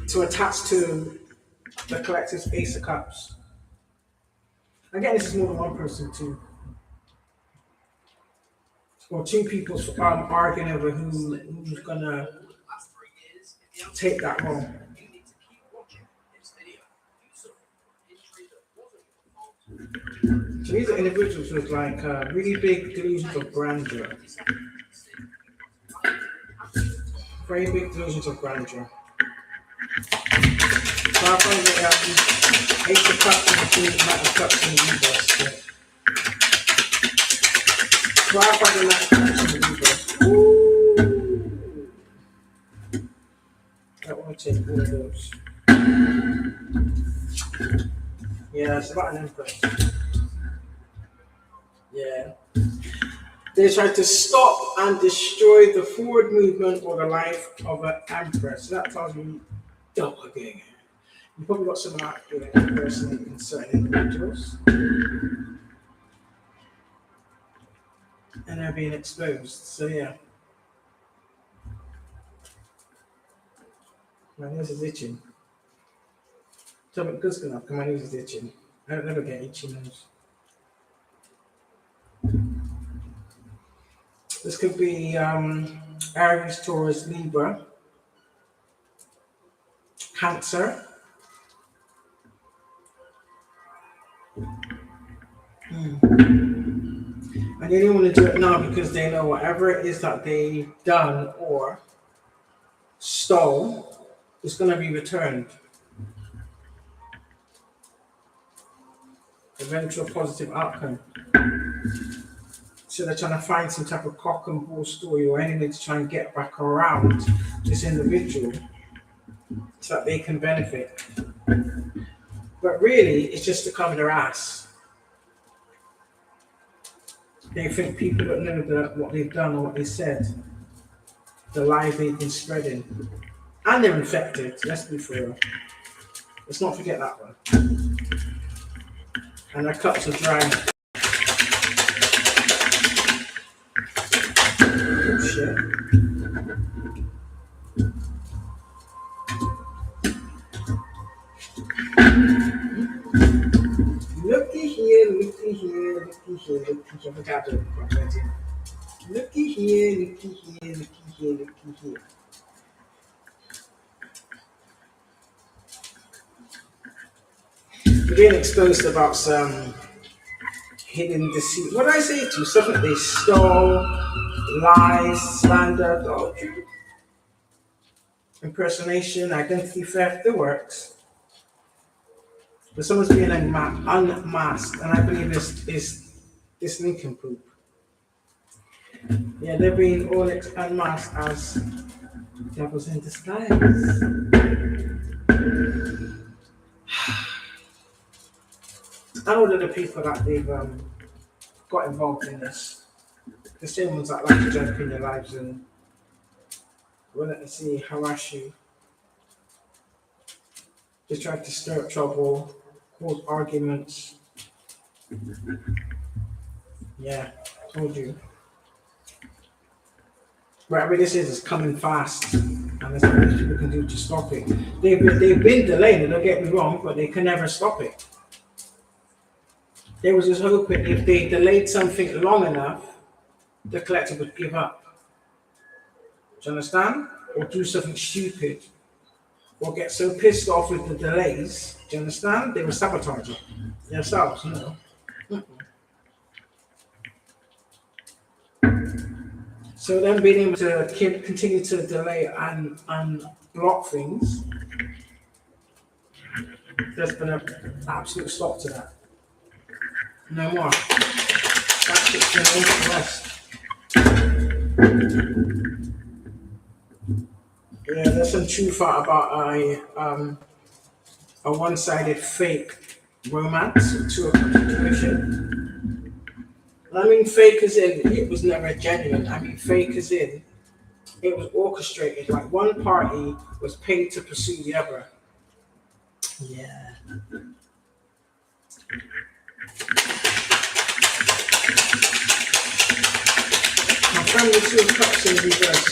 to attach to the collective's Ace of Cups. Again, this is more than one person too. Or two people arguing over who's gonna take that role. So these are individuals with like really big delusions of grandeur. Very big delusions of grandeur. So I find that Ace of Cups and the Knight of Cups in the reverse. So I find the Knight of Cups in the reverse. Ooh. I want to take all of those. Yeah, it's about an Empress. Yeah. They tried to stop and destroy the forward movement or the life of an empress. So that tells me doppelganger. You probably got some out here impersonating certain individuals. And they're being exposed. So yeah. My nose is itching. Tell me good's gonna come, my nose is itching. I don't never get itchy nose. This could be Aries, Taurus, Libra, Cancer. And they don't want to do it now because they know whatever it is that they've done or stole is going to be returned. Eventual positive outcome. So they're trying to find some type of cock and bull story or anything to try and get back around this individual so that they can benefit. But really, it's just to cover their ass. They think people don't know what they've done or what they said, the lies they've been spreading. And they're infected, let's be for real. Let's not forget that one. And their cups are dry. Oh shit. Looky here, looky here, looky here, looky here. I forgot to put that in. Looky here, looky here, looky here, looky here. We're being exposed about some hidden deceit. What did I say to you? Stuff that they stole, lies, slander, adultery, impersonation, identity theft, the works. But someone's being unmasked, and I believe this Lincoln poop. Yeah, they're being all unmasked as devils in disguise. I know that the people that they've got involved in this, the same ones that like to jump in your lives and let me see, harass you. They try to stir up trouble, cause arguments. Yeah, told you. Whatever this is coming fast, and there's nothing people can do to stop it. They've been delaying it, don't get me wrong, but they can never stop it. They was just hoping if they delayed something long enough, the collective would give up. Do you understand? Or do something stupid. Or get so pissed off with the delays. Do you understand? They were sabotaging themselves, you know. So them being able to continue to delay and block things, there's been an absolute stop to that. No more. That's just been all the rest. Yeah, there's some truth out about a one-sided fake romance to a situation. I mean fake as in it was never genuine. I mean fake as in it was orchestrated. Like one party was paid to pursue the other. Yeah. My friend was two cups in reverse.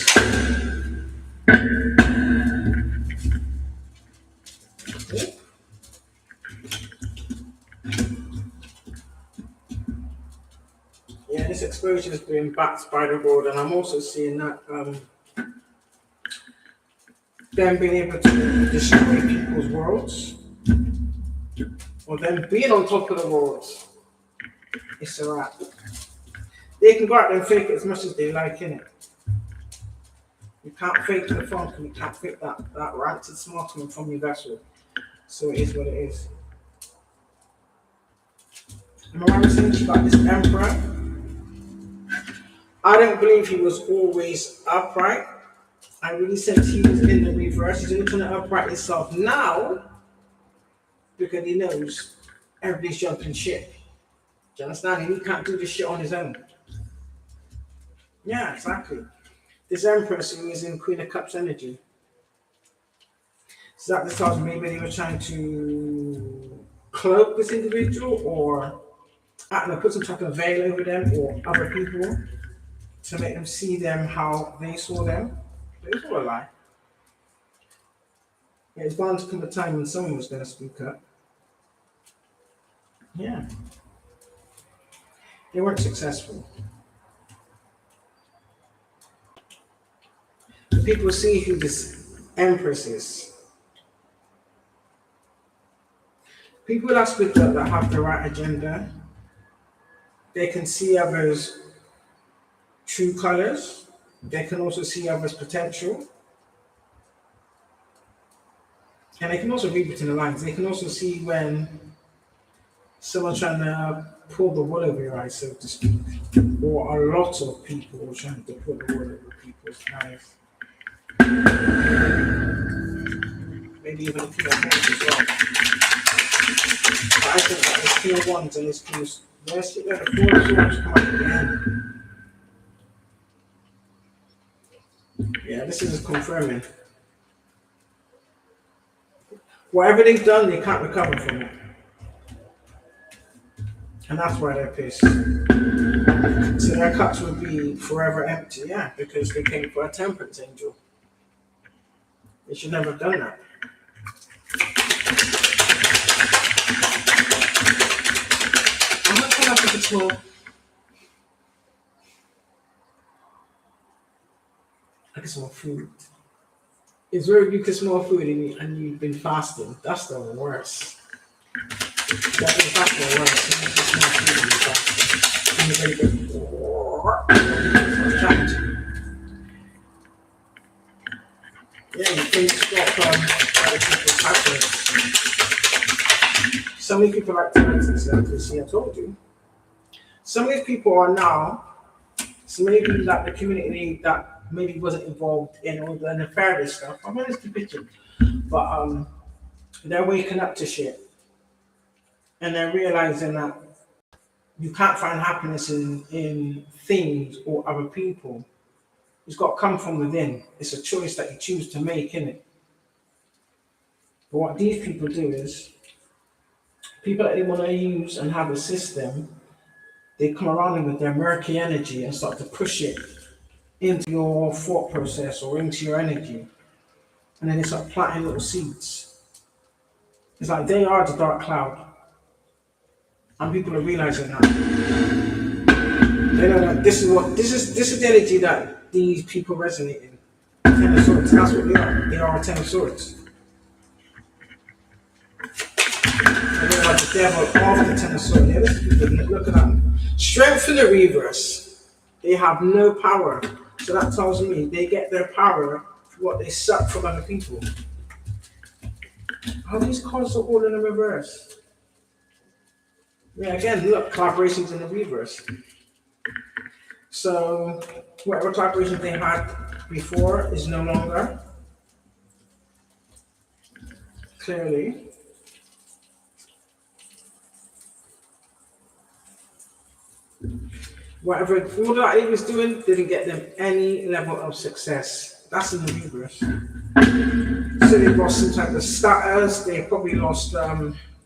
Yeah, this exposure has been backed by the world, and I'm also seeing that them being able to destroy people's worlds, or them being on top of the world, it's a wrap. They can go out there and fake it as much as they like, innit? You can't fake the funk, and you can't fake that ranted smartphone from your vessel. So it is what it is. And what I was saying about this emperor, I don't believe he was always upright. I really said he was in the reverse. He's only trying to upright himself now because he knows everybody's jumping ship. Do you understand? And he can't do this shit on his own. Yeah, exactly. This Empress who is in Queen of Cups energy. So that tells me maybe they were trying to cloak this individual, or I don't know, put some type of veil over them or other people to make them see them how they saw them. But it's all a lie. Yeah, it's bound to come a time when someone was going to speak up. Yeah, they weren't successful. The people see who this Empress is. People that speak up, that have the right agenda, they can see others' true colors. They can also see others' potential. And they can also read between the lines. They can also see when someone's trying to pull the wool over your eyes, so to speak. Or a lot of people are trying to pull the wool over people's eyes. Maybe even the pure ones as well. But I think that the pure ones and this pure, let's see where the four swords come up again. Yeah, this is confirming. Whatever they've done, they can't recover from it. And that's why they're pissed. So their cups would be forever empty, yeah, because they came for a temperance angel. They should never have done that. I'm not coming up with a small. I get some food. It's where you can smell food and you've been fasting. That's the worst. That's the worst. You can smell food and you're fasting. And you're going to go. Yeah, you can stop other people's happiness. So many people like to themselves. See, I told you. Some of these people are now, so maybe like the community that maybe wasn't involved in all the nefarious stuff. I'm honest to bitching. But they're waking up to shit. And they're realizing that you can't find happiness in things or other people. It's got to come from within. It's a choice that you choose to make, innit? But what these people do is, people that they want to use and have assist them, they come around with their murky energy and start to push it into your thought process or into your energy. And then they start planting little seeds. It's like they are the dark cloud. And people are realizing that. They know that this is the energy that these people resonate in. Ten of Swords, that's what they are. They are a Ten of Swords. And they are the devil of the Ten of Swords. Yeah, look at that. Strength in the reverse. They have no power. So that tells me they get their power from what they suck from other people. Oh, these cards are all in the reverse. Yeah, again, look, collaborations in the reverse. So whatever collaboration they had before is no longer. Clearly. Whatever all that he was doing didn't get them any level of success. That's in the reverse. So they lost some type of status, they probably lost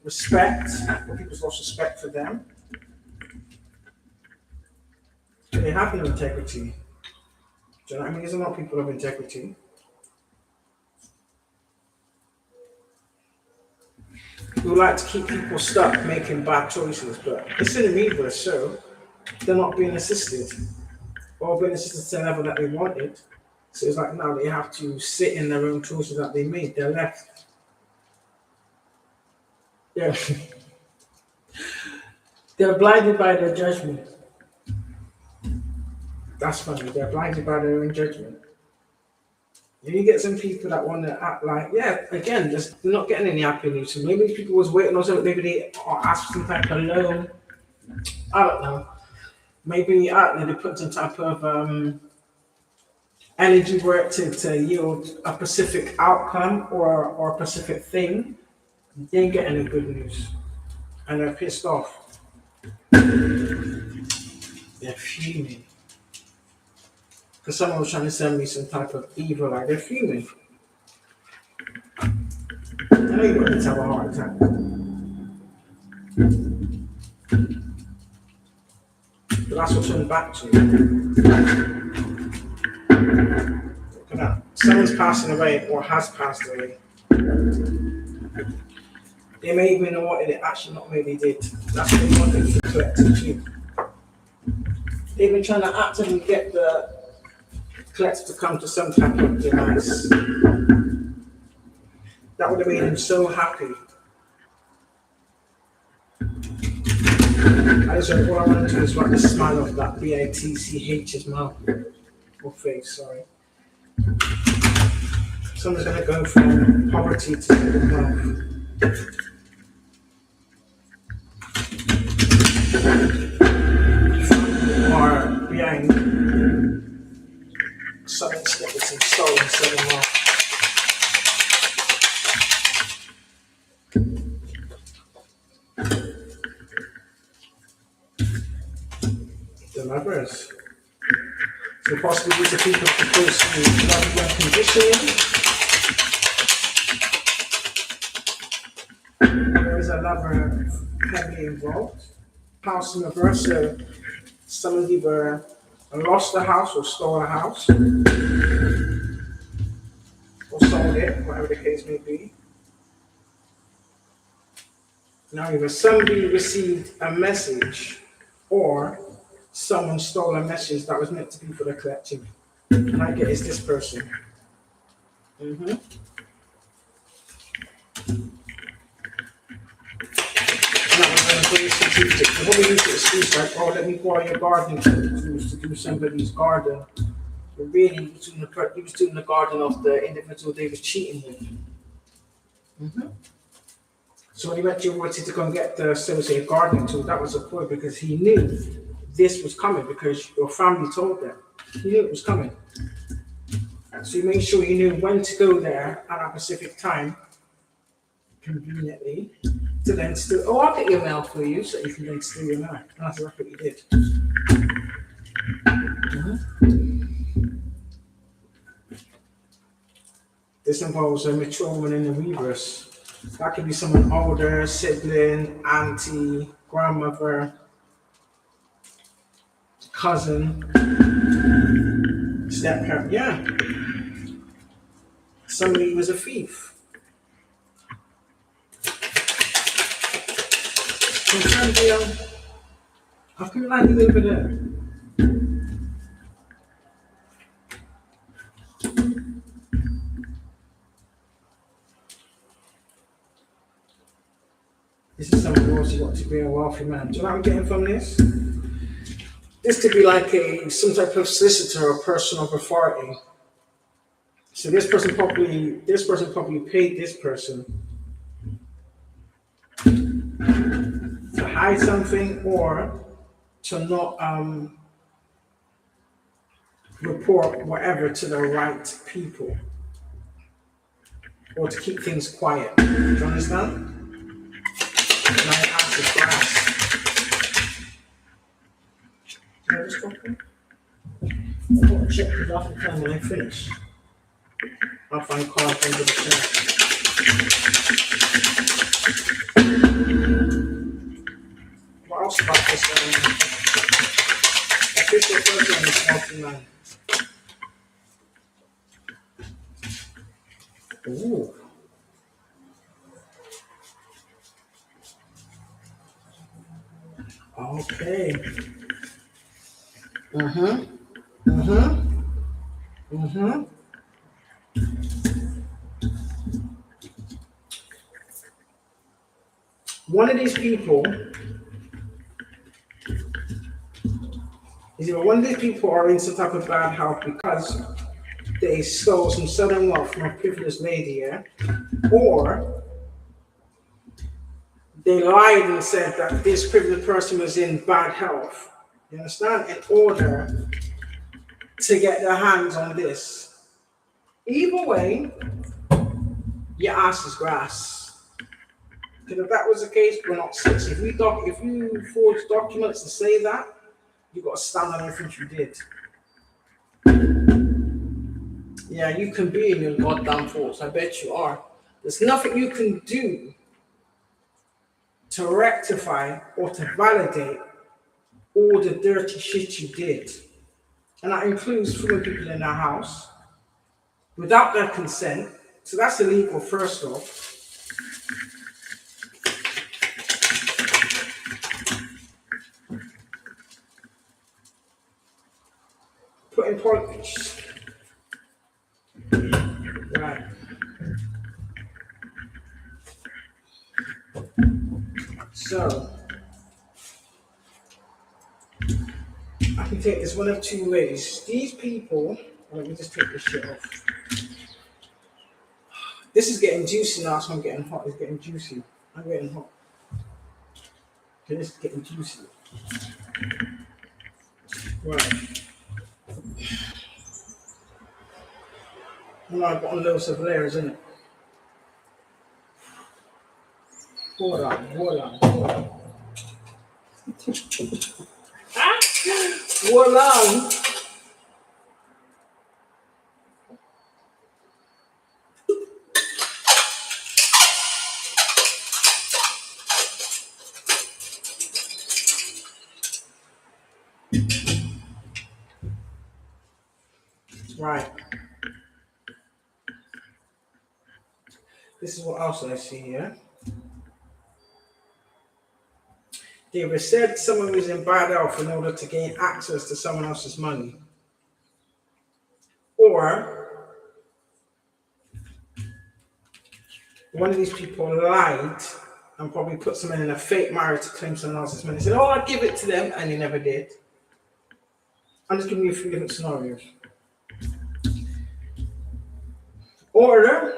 respect, or people's lost respect for them. So they have no integrity. Do you know what I mean? There's a lot of people of integrity. Who like to keep people stuck making bad choices, but it's in the reverse, so they're not being assisted or being assisted to the level that they wanted. So it's like now they have to sit in their own choices that they made. They're left. Yeah. They're blinded by their judgment. That's funny. They're blinded by their own judgment. And you get some people that want to act like, yeah, again, they're not getting any happy news. So maybe these people was waiting on something. Maybe they are asked for some type of loan. I don't know. Maybe they put some type of energy work to yield a specific outcome or a specific thing. They ain't getting any good news. And they're pissed off. They're fuming. Because someone was trying to send me some type of evil, like they're fuming. I know you're going to have a heart attack. But that's what turned back to. Look at that. Someone's passing away or has passed away. They may even know what it actually not really did. That's what they want them to collect too. They've been trying to actively get the collector to come to some type of device. That would have made him so happy. I just what I want to do is write the smile off that BITCH's mouth or face, sorry. Someone's gonna go from poverty to wealth. Or behind sudden snippets and stolen sudden wealth. The lovers. So possibly these are people supposed to love their conditioning. There is a lover heavily involved. House in reverse, so someone either lost a house or stole a house. Or sold it, whatever the case may be. Now either somebody received a message or someone stole a message that was meant to be for the collective. And I get it's this person. Mm-hmm. That was very strategic. The whole use the excuse like, oh, let me borrow your gardening tools to do somebody's garden. But really, he was doing the garden of the individual they was cheating with. Mm-hmm. So when he went to university to go and get the associated gardening tool, that was a ploy because he knew this was coming because your family told them. He knew it was coming. So you made sure you knew when to go there at a specific time, conveniently, to then steal. Oh, I'll get your mail for you so you can then steal your mail. And that's what you did. Mm-hmm. This involves a mature woman in the reverse. That could be someone older, sibling, auntie, grandmother, cousin, step-parent, yeah. Somebody was a thief. I feel like you over there. This is someone who also got to be a wealthy man. Do you know what I'm getting from this? This could be like some type of solicitor or person of authority. So this person probably paid this person to hide something or to not report whatever to the right people or to keep things quiet. Do you understand? And I asked the class. Can I just talk to you? I'm going to check this off the time when I finish. I'll find cards under the chair. What else about this official person in the smoking man? Ooh. Okay. One of these people is either one of these people are in some type of bad health because they stole some sudden wealth from a privileged lady, yeah? Or they lied and said that this privileged person was in bad health, you understand, in order to get their hands on this. Either way, your ass is grass. Because if that was the case, we're not six. If you forge documents to say that, you got to stand on everything you did. Yeah, you can be in your goddamn thoughts. I bet you are. There's nothing you can do to rectify or to validate all the dirty shit you did. And that includes throwing people in their house without their consent. So that's illegal, first off. Putting politics. Right. So, I can take this one of two ways. These people, let me just take this shit off. This is getting juicy now, so I'm getting hot. It's getting juicy. I'm getting hot. Okay, this is getting juicy. Right. Well, I've got loads of layers in it. Hold on. Hold on. Right. This is what else I see here. David said someone was in bad health in order to gain access to someone else's money. Or one of these people lied and probably put someone in a fake marriage to claim someone else's money. He said, oh, I'll give it to them, and he never did. I'm just giving you 3 different scenarios. Or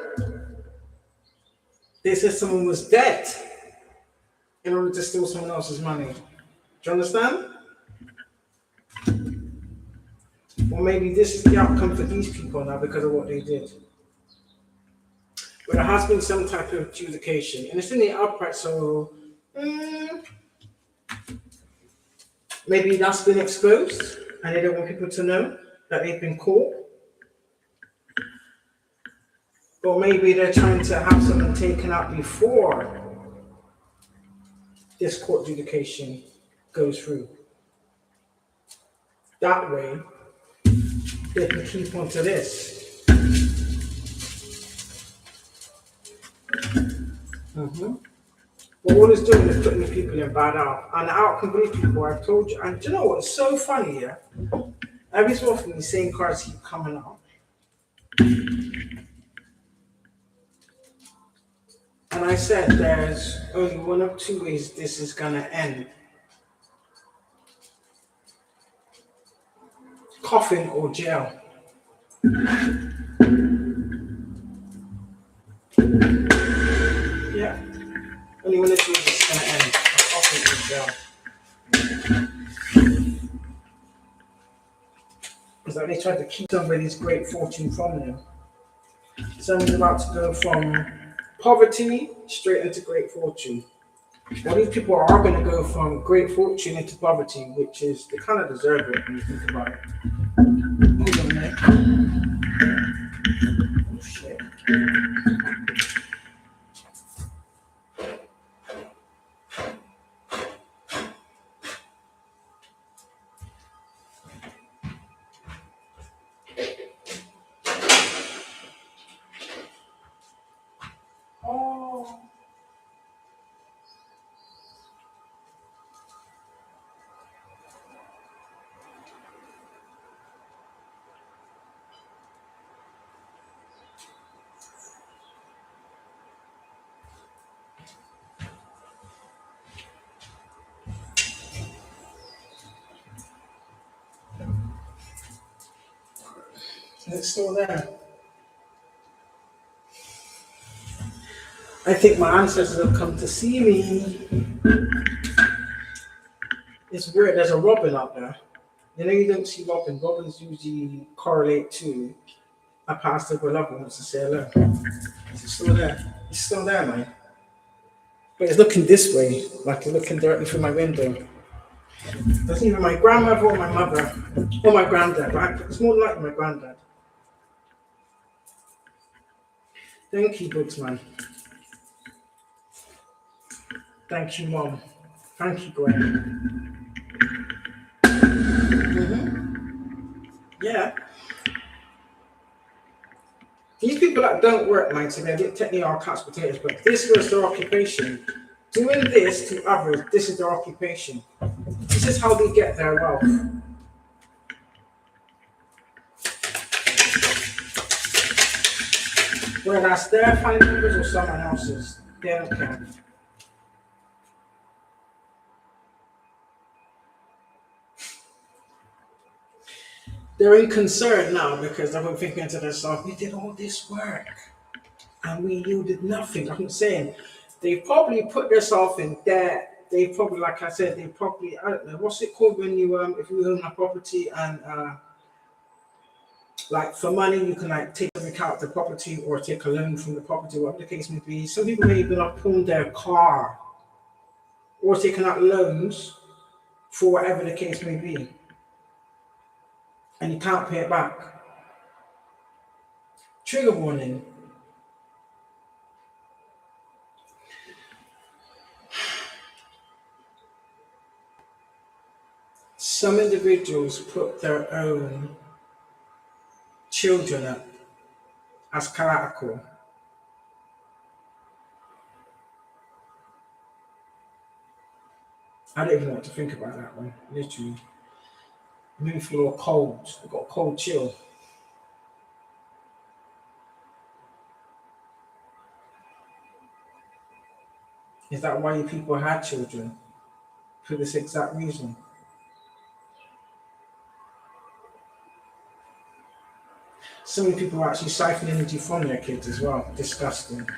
they said someone was dead in order to steal someone else's money. Do you understand? Or maybe this is the outcome for these people now because of what they did. But there has been some type of adjudication, and it's in the upright, so maybe that's been exposed, and they don't want people to know that they've been caught. Or maybe they're trying to have someone taken out before this court adjudication goes through. That way, they can keep on to this. But all it's doing is putting the people in bad out. And the outcome for these people, I've told you, and do you know what's so funny here? Every so often, the same cards keep coming out. And I said there's only one of 2 ways this is going to end. Coffin or jail. Yeah. Only one of 2 ways it's going to end. A coffin or jail. It's like they tried to keep somebody's great fortune from them. Someone's about to go from poverty straight into great fortune. Well, these people are going to go from great fortune into poverty, which is, they kind of deserve it when you think about it. Hold on a minute. Oh, shit. Oh. It's still there. I think my ancestors have come to see me. It's weird, there's a robin out there. You know, you don't see robin. Robins usually correlate to a pastor or lover wants to say hello. It's still there. It's still there, man. But it's looking this way, like it's looking directly through my window. That's either my grandmother or my mother or my granddad. But it's more like my granddad. Thank you, Booksman. Thank you, Mom. Thank you, Gwen. Yeah. These people that don't work, man, so they get technically are couch potatoes, but this was their occupation. Doing this to others, this is their occupation. This is how they get their wealth. Whether that's their family members or someone else's, they don't care. They're in concern now because they're thinking to themselves, we did all this work and we yielded nothing. I'm saying they probably put themselves in debt. They probably, like I said, they probably, I don't know, what's it called when you, if you own a property and, like for money, you can like take something out of the property or take a loan from the property, whatever the case may be. Some people may even have pawned their car or taken out loans for whatever the case may be. And you can't pay it back. Trigger warning. Some individuals put their own children up as collateral. I don't even know what to think about that one, literally. It made me feel all cold. I got a cold chill. Is that why you people had children? For this exact reason? So many people are actually siphoning energy from their kids as well. Disgusting.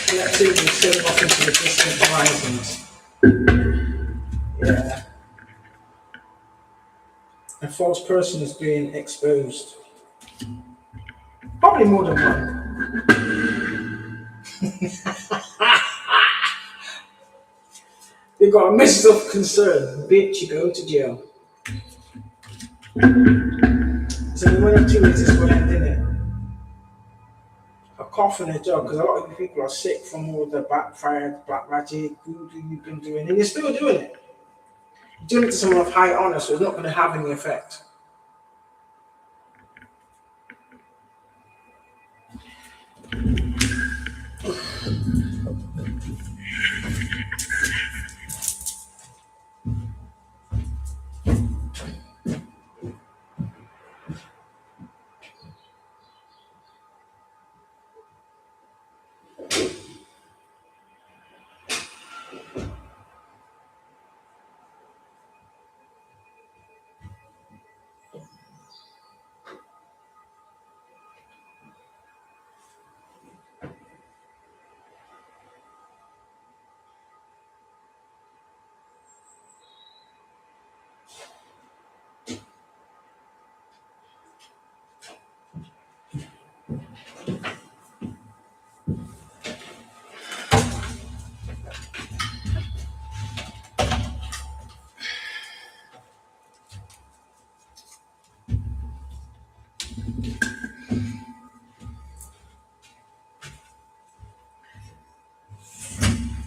Collectively sailing off into the distant horizons. Yeah. A false person is being exposed. Probably more than one. You've got a message of concern. Bitch, you go to jail. So one of two is this will end, innit? A cough and a job, because a lot of you people are sick from all the backfired, black magic, voodoo you've been doing, and you're still doing it. You're doing it to someone of high honor, so it's not going to have any effect.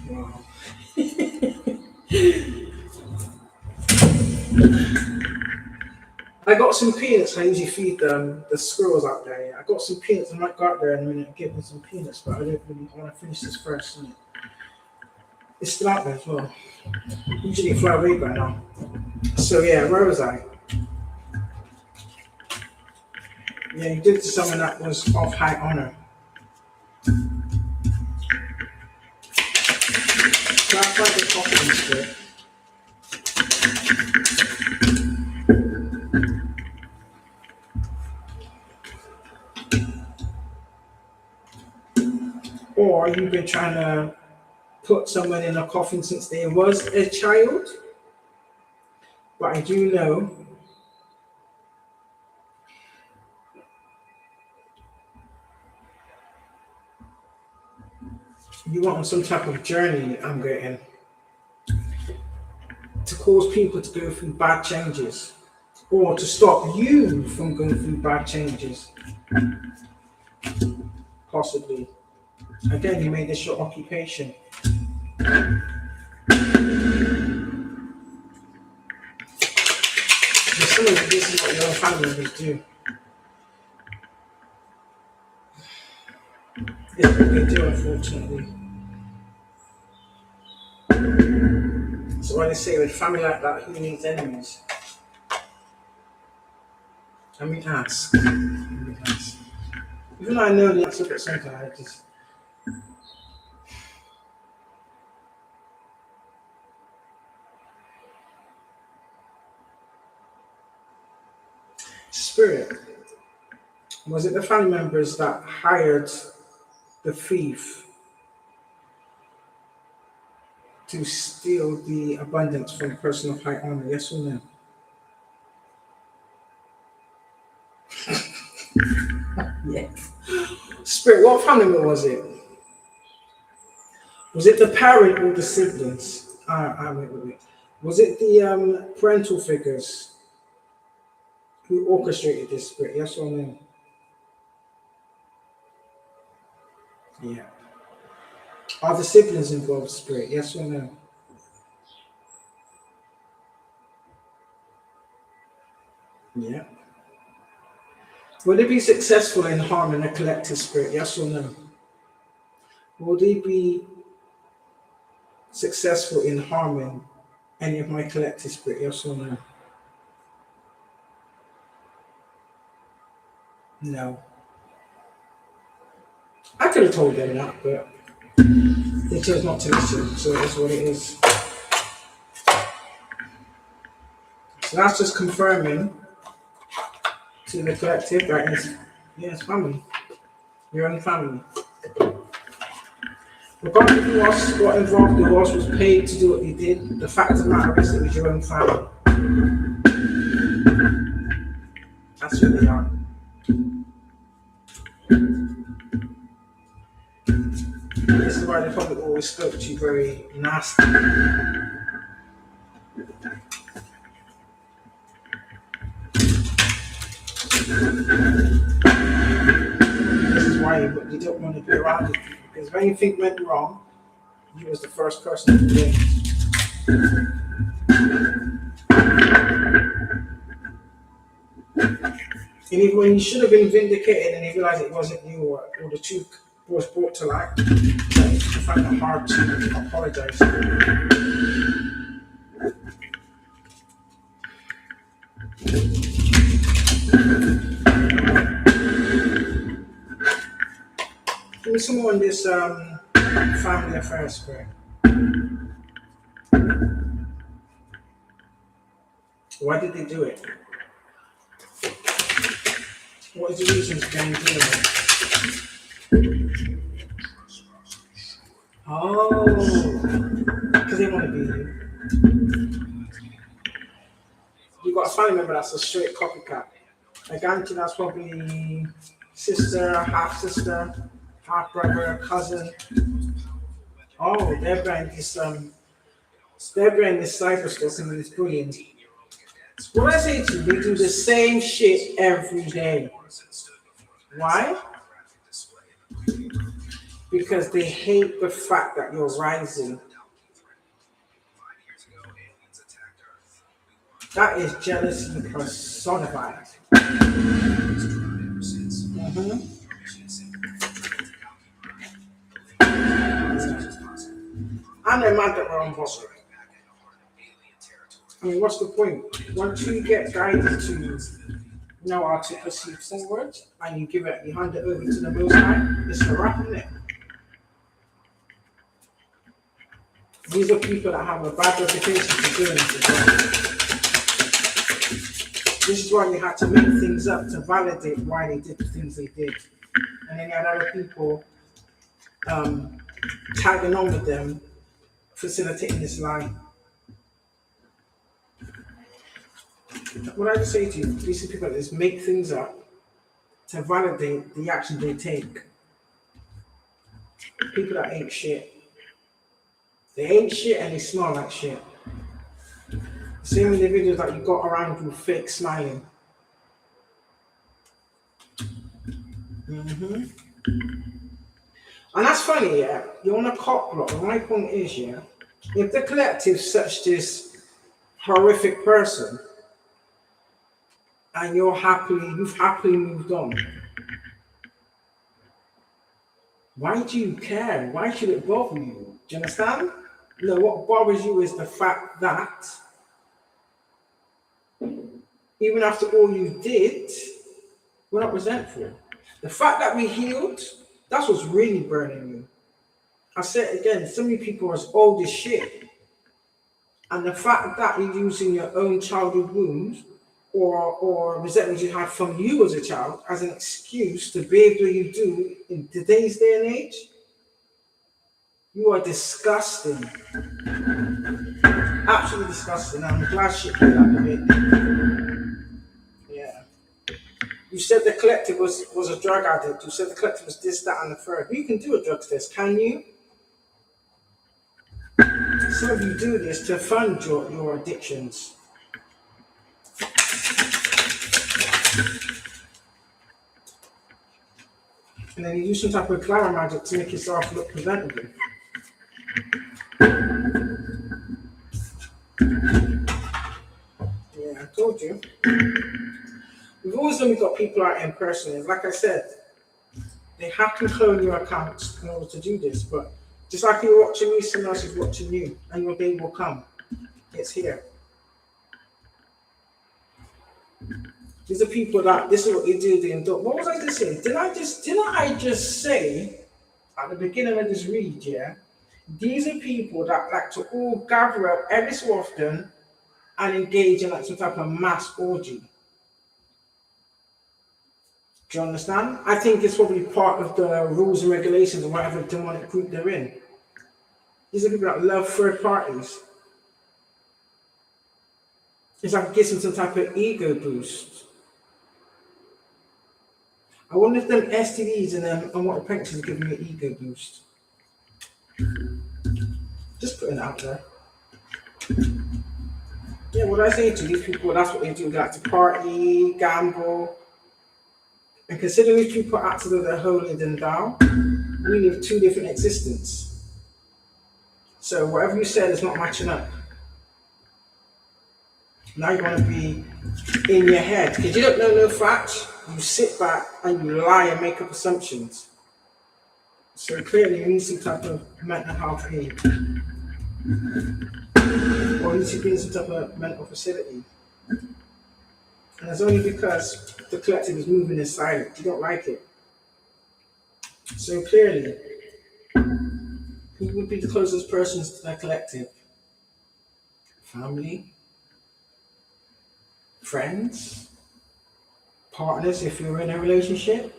Wow. I got some peanuts. I usually feed the squirrels out there. Yeah. I got some peanuts. I might go out there in a minute and give them some peanuts, but I don't really want to finish this first. Innit? It's still out there as well. Usually fly away by now. So yeah, where was I? Yeah, you did it to someone that was of high honor. So I tried the coffee script. Or you've been trying to put someone in a coffin since they was a child. But I do know you want on some type of journey, I'm getting. to cause people to go through bad changes or to stop you from going through bad changes. Possibly. Again, you made this your occupation. But some of this is what your own family members do. It's what they do, unfortunately. So when they say with family like that, who needs enemies? Let me ask. Even though I know the answer, but sometimes I just. Spirit. Was it the family members that hired the thief to steal the abundance from the person of high honor? Yes or no? Yes. Spirit, what family member was it? Was it the parent or the siblings? Wait. Was it the parental figures who orchestrated this, Spirit? Yes or no? Yeah. Are the siblings involved, Spirit? Yes or no? Yeah. Will they be successful in harming the collective, Spirit? Yes or no? Will they be successful in harming any of my collective, Spirit? Yes or no? No. I could have told them that, but they chose not to listen, so it is what it is. So that's just confirming to the collective that is, yes, family. Your own family. Regardless who else got involved, who else was paid to do what they did, the fact of the matter is it was your own family. That's who they are. This is why they probably always spoke to you very nasty. This is why you don't want to be around it. Because if anything went wrong, you was the first person to do it. And even when you should have been vindicated and you realized it wasn't you or the truth was brought to light, you find it hard to apologize. Give me some more on this family affairs, Spirit. Why did they do it? What is the reason behind doing it? Oh, because they want to be you. You got a family member that's a straight copycat. Like Auntie, that's probably sister, half sister, half brother, cousin. Oh, they're behind this cyber stuff and it's brilliant. What I say to you, they do the same shit every day. Why? Because they hate the fact that you're rising. That is jealousy personified. And they're mad that we're on board. I mean, what's the point? Once you get guided to know how to proceed forward and you hand it over to the Most High, it's a wrap, isn't it? These are people that have a bad reputation for doing this as well. This is why you had to make things up to validate why they did the things they did. And then you had other people tagging on with them, facilitating this lie. What I just say to you, these people that just make things up to validate the action they take. People that ain't shit. They ain't shit and they smell like shit. Same individuals that you got around you fake smiling. And that's funny, yeah. You're on a cop block. My point is, yeah, if the collective's such this horrific person and you've happily moved on, why do you care? Why should it bother you? Do you understand? No, what bothers you is the fact that even after all you did, we're not resentful. The fact that we healed, that's what's really burning you. I say it again, so many people are as old as shit. And the fact that you're using your own childhood wounds or resentment you had from you as a child as an excuse to behave the way you do in today's day and age, you are disgusting. Absolutely disgusting. I'm glad shit came out of it. Yeah. You said the collective was a drug addict. You said the collective was this, that, and the third. You can do a drug test, can you? Some of you do this to fund your addictions. And then you use some type of clara magic to make yourself look presentable. Yeah, I told you. We've always only got people out impersonators. Like I said, they have to clone your accounts in order to do this. But just like you're watching me, someone else is watching you, and your day will come. It's here. These are people that this is what they do. What was I just saying? Didn't I just say at the beginning of this read? Yeah, these are people that like to all gather up every so often and engage in like some type of mass orgy. Do you understand? I think it's probably part of the rules and regulations of whatever demonic group they're in. These are people that love third parties. It's like it gives them some type of ego boost. I wonder if them STDs and what pregnancies are giving you an ego boost. Just putting it out there. Yeah, what I say to these people, that's what they do. They like to party, gamble. And considering these people act as though they're holier than thou, we live two different existences. So whatever you said is not matching up. Now you want to be in your head. Because you don't know no facts, you sit back and you lie and make up assumptions. So clearly you need some type of mental health aid. Or you need to be in some type of mental facility. And it's only because the collective is moving in silence. You don't like it. So clearly, who would be the closest persons to the collective? Family? Friends? Partners if you're in a relationship?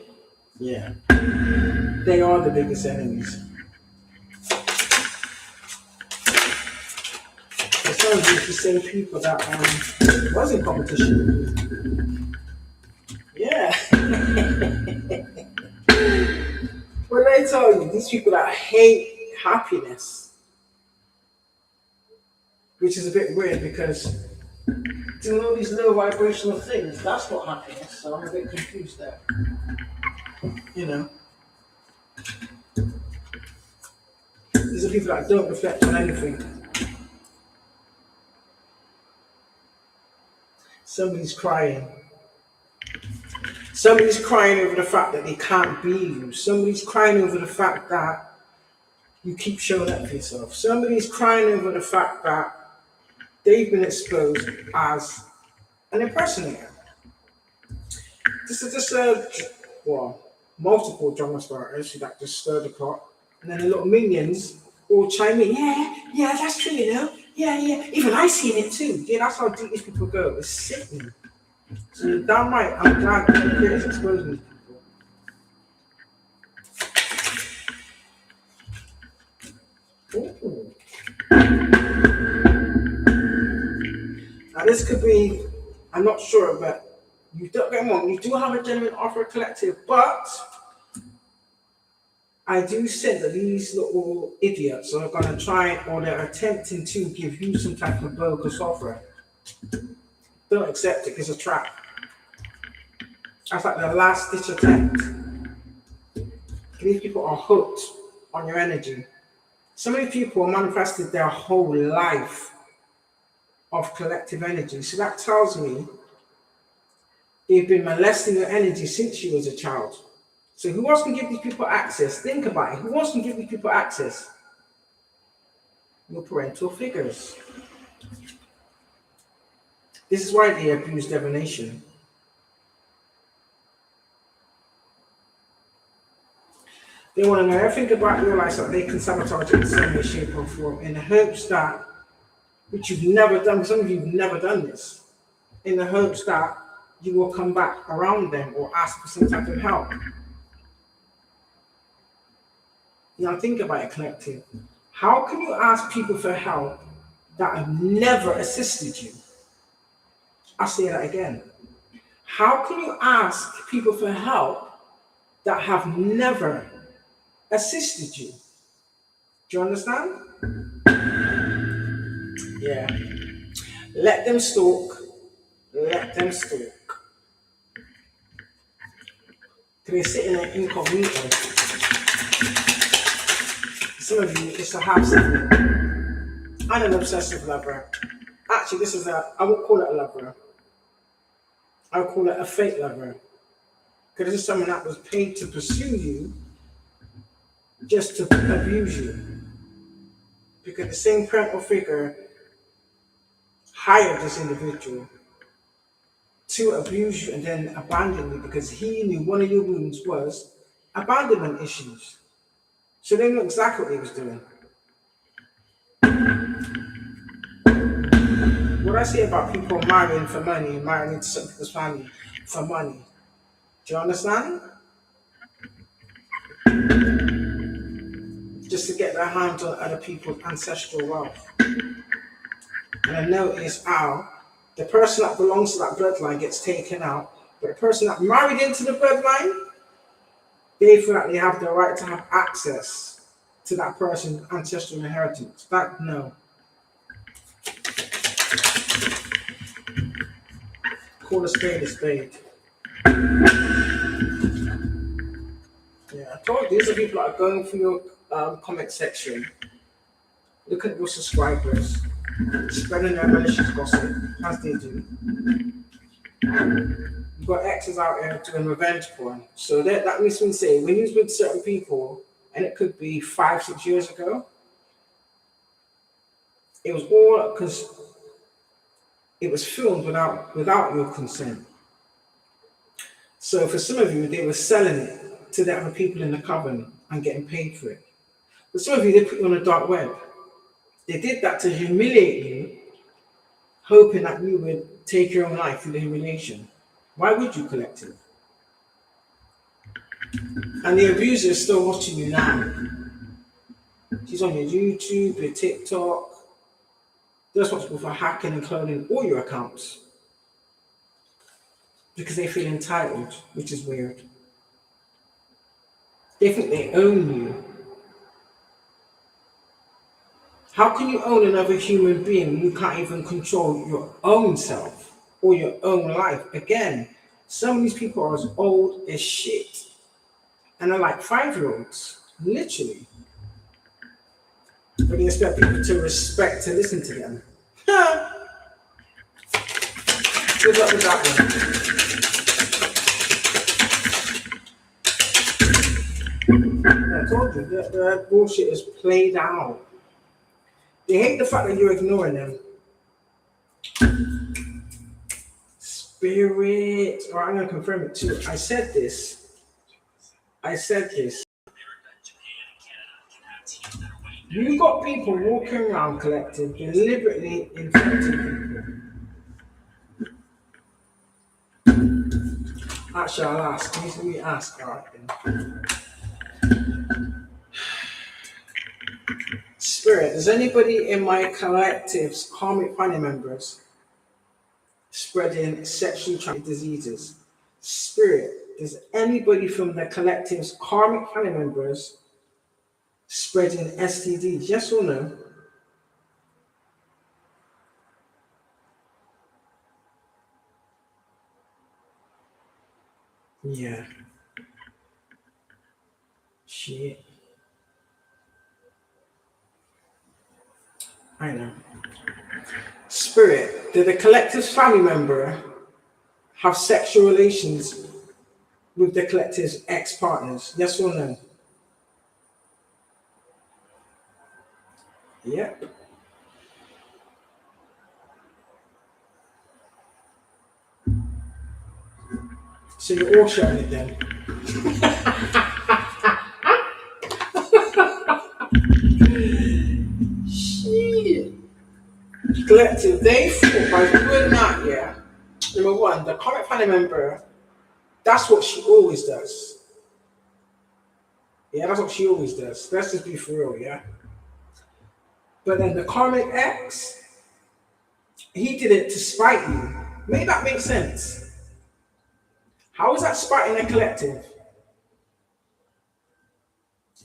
Yeah. They are the biggest enemies. Some of you the same people that was in competition with you. Yeah. What did I tell you? These people that hate happiness. Which is a bit weird because doing all these low vibrational things, that's not happiness. So I'm a bit confused there. You know. These are people that don't reflect on anything. Somebody's crying. Somebody's crying over the fact that they can't be you. Somebody's crying over the fact that you keep showing up for yourself. Somebody's crying over the fact that they've been exposed as an impersonator. This is just multiple drama starters that just stir the pot. And then the little minions all chime in. Yeah, that's true, you know. Yeah. Even I seen it too. Yeah, that's how deep these people go. It's sickening. So you're damn right. I'm glad that it's exposing these people. Ooh. Now this could be, I'm not sure, but you don't get me wrong. You do have a genuine offer collective, but I do sense that these little idiots are going to try or they're attempting to give you some type of bogus offer. Don't accept it. It's a trap. That's like the last ditch attempt. These people are hooked on your energy. So many people manifested their whole life of collective energy. So that tells me they've been molesting your energy since you was a child. So who else can give these people access? Think about it. Who else can give these people access? Your parental figures. This is why they abuse divination. They want to know everything about your life so that they can sabotage it in some way, shape, or form in the hopes that, which you've never done, some of you have never done this, in the hopes that you will come back around them or ask for some type of help. Now think about it, collective. How can you ask people for help that have never assisted you? I'll say that again. How can you ask people for help that have never assisted you? Do you understand? Yeah. Let them stalk. Let them stalk. They're sitting in incognito. Some of you, it's a half secret. I'm an obsessive lover. Actually, I won't call it a lover. I would call it a fake lover. Because this is someone that was paid to pursue you just to abuse you. Because the same parental figure hired this individual to abuse you and then abandon you because he knew one of your wounds was abandonment issues. So they knew exactly what he was doing. What I say about people marrying for money, marrying into some people's family for money. Do you understand? Just to get their hands on other people's ancestral wealth. And I notice how the person that belongs to that bloodline gets taken out, but the person that married into the bloodline, they feel like they have the right to have access to that person's ancestral inheritance. That, no. Call a spade a spade. Yeah, I told you, these are people that are going through your comment section, looking at your subscribers, spreading their malicious gossip, as they do. You've got exes out there doing revenge porn. So that makes me say, when you're with certain people, and it could be 5-6 years ago, it was all because it was filmed without your consent. So for some of you, they were selling it to the other people in the coven and getting paid for it. But some of you, they put you on the dark web. They did that to humiliate you, hoping that you would take your own life through the humiliation. Why would you, collective? And the abuser is still watching you now. She's on your YouTube, your TikTok. They're responsible for hacking and cloning all your accounts because they feel entitled, which is weird. They think they own you. How can you own another human being when you can't even control your own self or your own life? Again, some of these people are as old as shit and they're like 5-year-olds, literally. But they expect people to respect, to listen to them. Good luck with that one. I told you, their bullshit is played out. They hate the fact that you're ignoring them. Spirit, or I'm going to confirm it too. I said this. You got people walking around, collective, deliberately infecting people. Actually, I'll ask. Let me ask. All right, then. Spirit, does anybody in my collective's karmic family members spreading sexually transmitted diseases? Spirit, does anybody from the collective's karmic family members spreading STDs? Yes or no? Yeah. Shit. I know. Spirit, did the collective's family member have sexual relations with the collective's ex-partners? Yes or no? Yep. So you're all showing it then. Shit. Collective, they thought by doing that, yeah. Number one, the current family member, that's what she always does. Yeah, that's what she always does. Let's just be for real, yeah. But then the karmic ex, he did it to spite you. Make that make sense? How is that spiting a collective?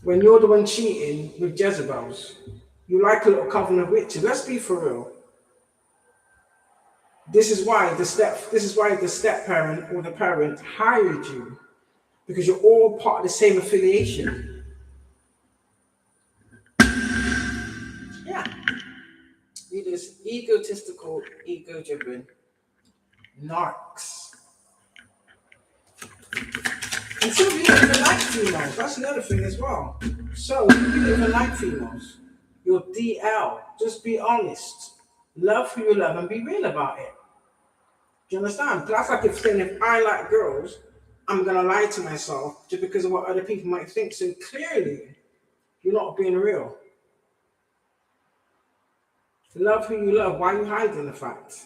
When you're the one cheating with Jezebels, you like a little coven of witches. Let's be for real. This is why the step parent or the parent hired you, because you're all part of the same affiliation. Yeah. You're just egotistical, ego-driven narcs. And some of you don't even like females. That's another thing as well. So if you don't even like females, you're DL. Just be honest. Love who you love and be real about it. Do you understand? That's like if I like girls, I'm gonna lie to myself just because of what other people might think. So clearly, you're not being real. Love who you love. Why are you hiding the fact?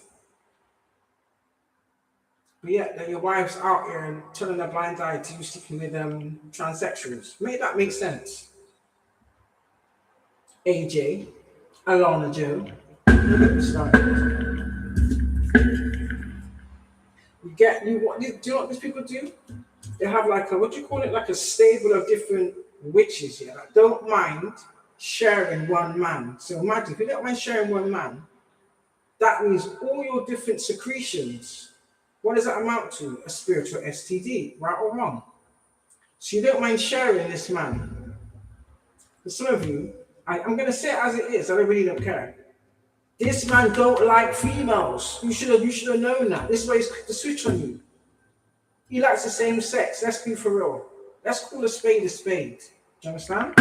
But yet that your wife's out here and turning a blind eye to you sleeping with transsexuals. Make that make sense. AJ, Alana Joe, look at the started. Do you know what these people do? They have like a, what do you call it? Like a stable of different witches here that don't mind sharing one man. So imagine if you don't mind sharing one man, that means all your different secretions. What does that amount to? A spiritual STD, right or wrong? So you don't mind sharing this man. For some of you, I'm going to say it as it is. I really don't care. This man don't like females. You should have known that. This is why he's quick to switch on you. He likes the same sex. Let's be for real. Let's call a spade a spade. Do you understand?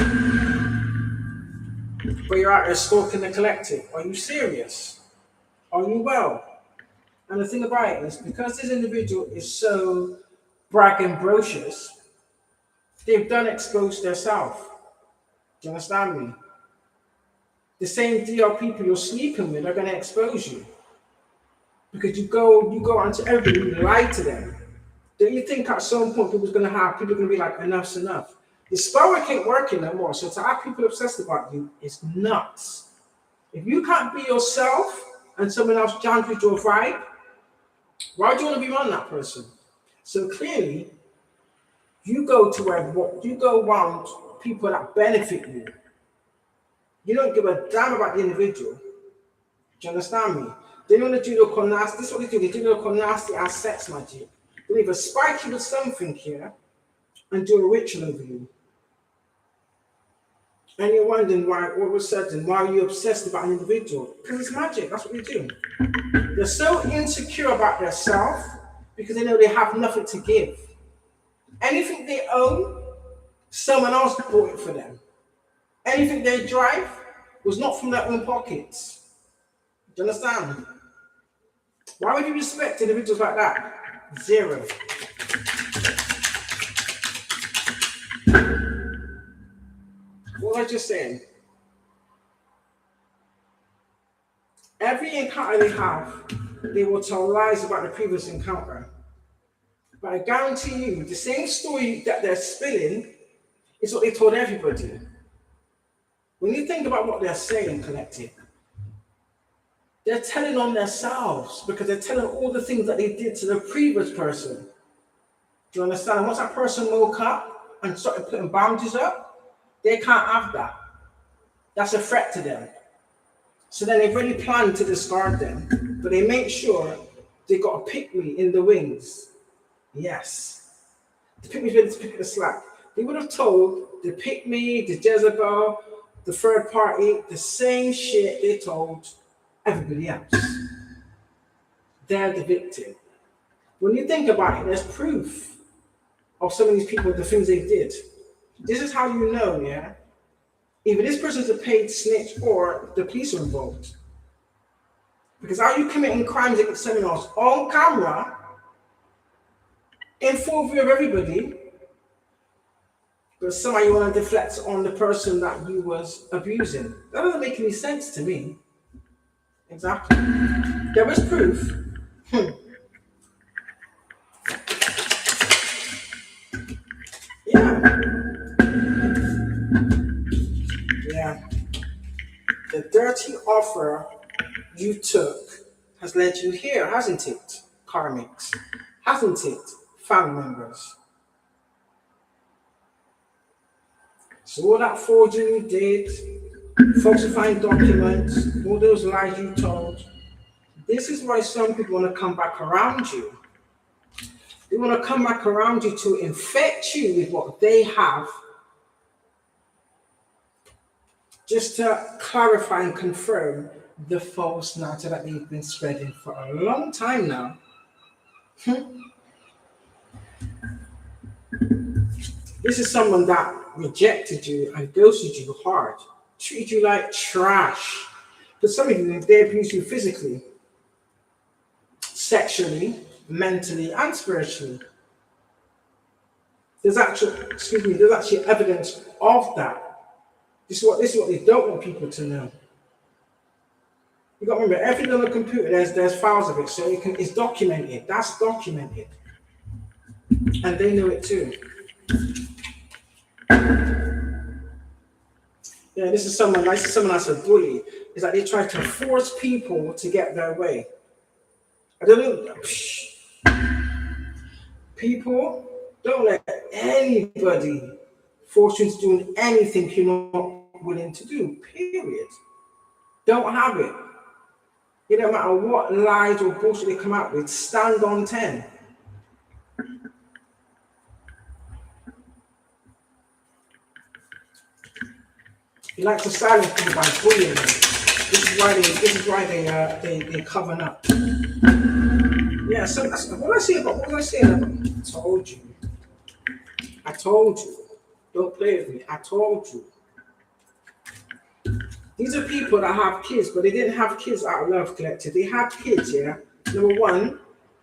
But you're out there stalking the collective. Are you serious? Are you well? And the thing about it is, because this individual is so braggadocious, they've done expose themselves. Do you understand me? The same DR people you're sleeping with are going to expose you. Because you go onto everybody, you lie to them. Don't you think at some point people are going to be like, enough's enough? The spell work ain't working no more. So to have people obsessed about you is nuts. If you can't be yourself and someone else jams with your vibe, why do you want to be around that person? So clearly, you go around people that benefit you. You don't give a damn about the individual. Do you understand me? They want to do local nasty. This is what they do. They do local nasty as sex magic. They either spike you with something here and do a ritual over you. And you're wondering why, all of a sudden, why are you obsessed about an individual? Because it's magic. That's what they do. They're so insecure about themselves because they know they have nothing to give. Anything they own, someone else bought it for them. Anything they drive was not from their own pockets. Do you understand? Why would you respect individuals like that? Zero. What was I just saying? Every encounter they have, they will tell lies about the previous encounter. But I guarantee you, the same story that they're spilling is what they told everybody. When you think about what they're saying, collective, they're telling on themselves because they're telling all the things that they did to the previous person. Do you understand? Once that person woke up and started putting boundaries up, they can't have that. That's a threat to them. So then they've already planned to discard them, but they make sure they got a pick me in the wings. Yes. The Pick-me's ready to pick up the slack. They would have told the Pick-me, the Jezebel, the third party, the same shit they told everybody else. They're the victim. When you think about it, there's proof of some of these people, the things they did. This is how you know, yeah? Either this person's a paid snitch or the police are involved. Because are you committing crimes against seminars on camera, in full view of everybody, but somehow you want to deflect on the person that you was abusing? That doesn't make any sense to me. Exactly. There is proof. Yeah. The dirty offer you took has led you here, hasn't it, karmics? Hasn't it, family members? So all that forgery you did, falsifying documents, all those lies you told, this is why some people want to come back around you. They want to come back around you to infect you with what they have, just to clarify and confirm the false narrative that they've been spreading for a long time now. This is someone that rejected you and ghosted you hard, treated you like trash. But some of you, they abuse you physically, sexually, mentally, and spiritually. There's actually evidence of that. This is what they don't want people to know. You got to remember, everything on the computer, there's files of it, so it's documented. That's documented, and they know it too. Yeah, this is someone that's a bully. It's like they try to force people to get their way. I don't know. People, don't let anybody force you into doing anything you're not willing to do. Period. Don't have it. It don't matter what lies or bullshit they come out with. Stand on 10. You like to silence people by bullying them. This is why they cover up. Yeah, so what was I saying about? I told you. Don't play with me. I told you. These are people that have kids, but they didn't have kids out of Love Collective. They had kids, yeah. Number one,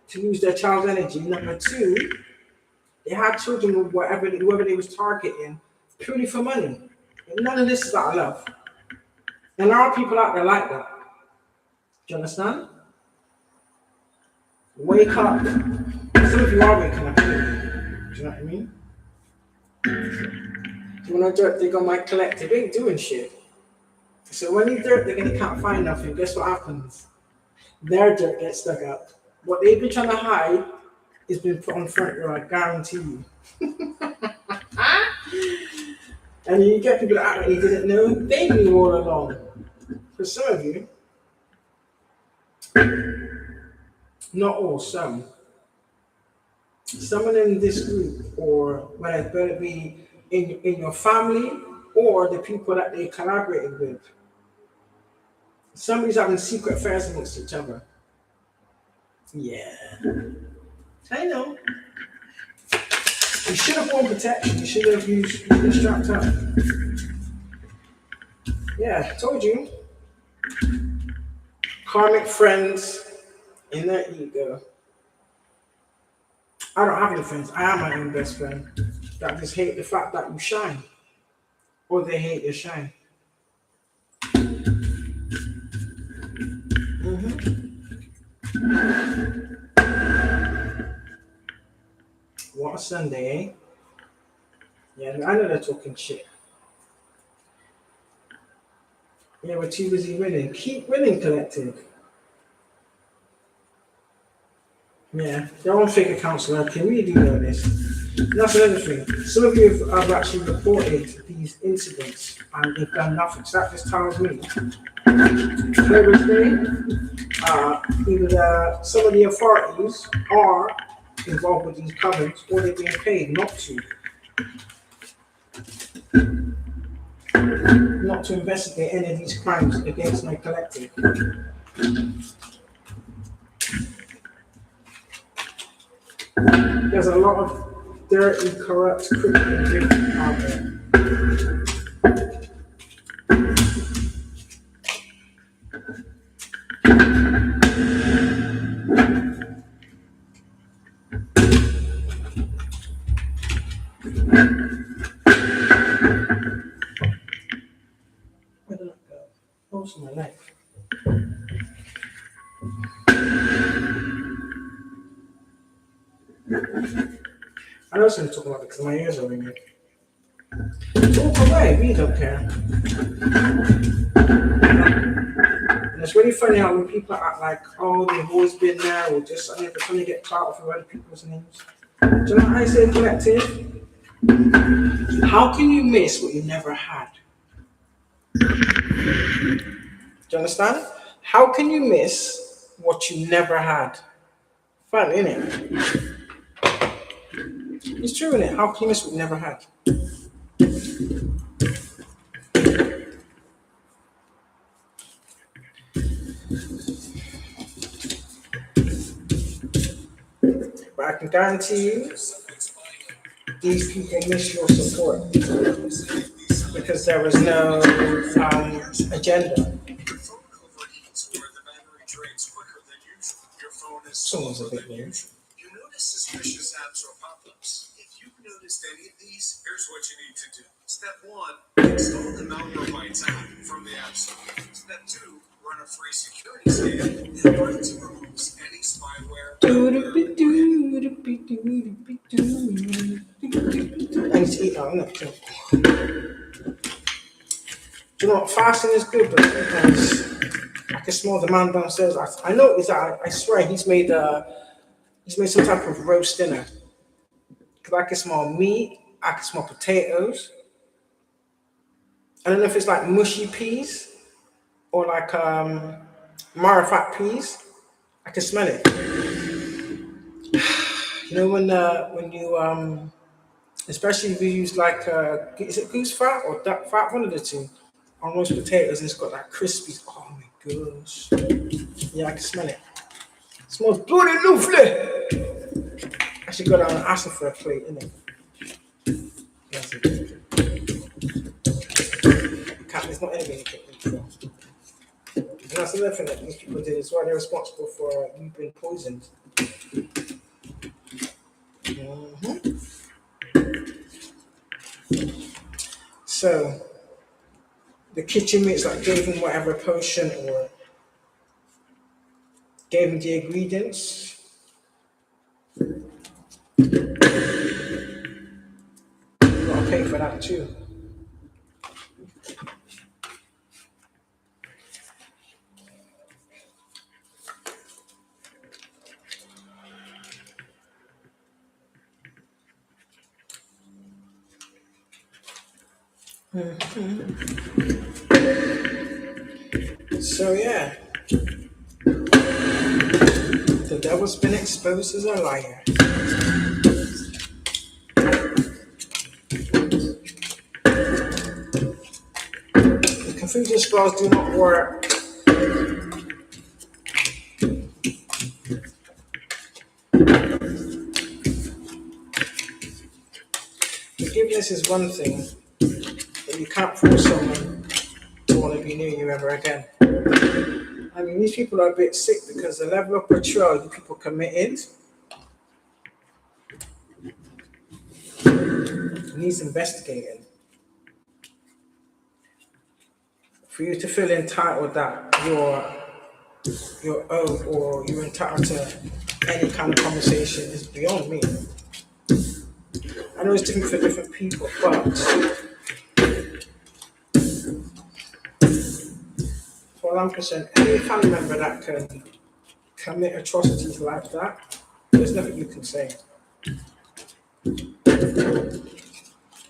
to use their child's energy. Number two, they had children with whoever they was targeting purely for money. None of this is out of love. And there are people out there like that. Do you understand? Wake up. Some of you are waking up. Do you know what I mean? You want to dirt dig on my collective? They ain't doing shit. So when you dirt dig and you can't find nothing, guess what happens? Their dirt gets dug up. What they've been trying to hide has been put on front row, I guarantee you. And you get people that act like you didn't know, they knew all along. For some of you, not all, some. Someone in this group, or whether it be in your family or the people that they collaborated with, somebody's having secret affairs against each other. Yeah. I know. You should have worn protection. You should have been strapped up. Yeah, told you. Karmic friends in their ego. I don't have any friends. I am my own best friend. That just hate the fact that you shine. Or they hate your shine. What a Sunday, eh? Yeah, I know they're talking shit. Yeah, we're too busy winning. Keep winning, collective. Yeah, they're on fake accounts lurking. We do know this. That's another thing. Some of you have actually reported these incidents and they've done nothing. So that just tells me Thursday, either some of the authorities or involved with these covens, or they're being paid not to investigate any of these crimes against my collective. There's a lot of dirty, corrupt, criminal people out there. Where did that go? What's my life? I know something to talk about because my ears are ringing. Talk away, we don't care. And it's really funny how when people act like, oh, they've always been there, or just they're trying to get clout off of other people's names. Do you know how I say collective? How can you miss what you never had? Do you understand? How can you miss what you never had? Fun, innit? It's true, innit? How can you miss what you never had? But I can guarantee you, these people miss your support because there was no agenda. Someone's a bit weird. You notice suspicious apps or pop-ups. If you've noticed any of these, here's what you need to do. Step 1, install the Malwarebytes app from the App Store. Step 2, run a free security scan and learn to remove any spyware. I need to eat now, innit? Do you know what? Fasting is good, but sometimes I can smell the man downstairs. I noticed that. I swear he's made some type of roast dinner. Cause I can smell meat. I can smell potatoes. I don't know if it's like mushy peas or like marifat peas. I can smell it. You know when you especially if you use like is it goose fat or duck fat, one of the two, on roast potatoes, and it's got that crispy. Oh my gosh! Yeah, I can smell it. It smells bloody lovely. I should go down and ask her for a plate, innit? That's it. There's not anything you can eat for. And that's another thing that these people did as well. They're responsible for you being poisoned. So the kitchen mates like gave him whatever potion or gave him the ingredients. You gotta pay for that too. So yeah, the devil's been exposed as a liar. The confusion spells do not work. Forgiveness is one thing, but you can't force someone to want to be near you ever again. I mean, these people are a bit sick because the level of betrayal you people committed needs investigating. For you to feel entitled that you're owed or you're entitled to any kind of conversation is beyond me. I know it's different for different people, but for what I'm concerned, any family member that can commit atrocities like that, there's nothing you can say.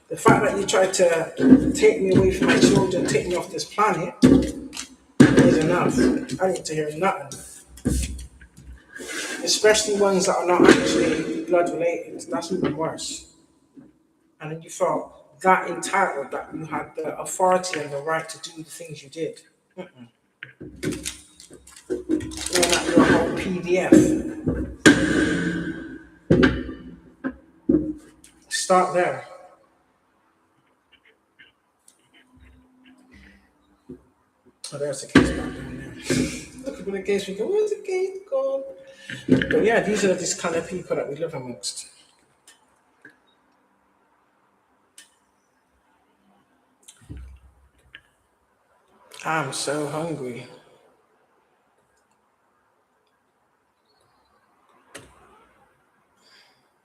The fact that you tried to take me away from my children, take me off this planet, is enough. I need to hear nothing. especially ones that are not actually blood related. That's even worse. And then you felt that entitled that you had the authority and the right to do the things you did. Or that your whole PDF. Start there. Oh, there's the case back down there. Look at the case. We go, where's the case gone? But yeah, these are these kind of people that we live amongst. I'm so hungry.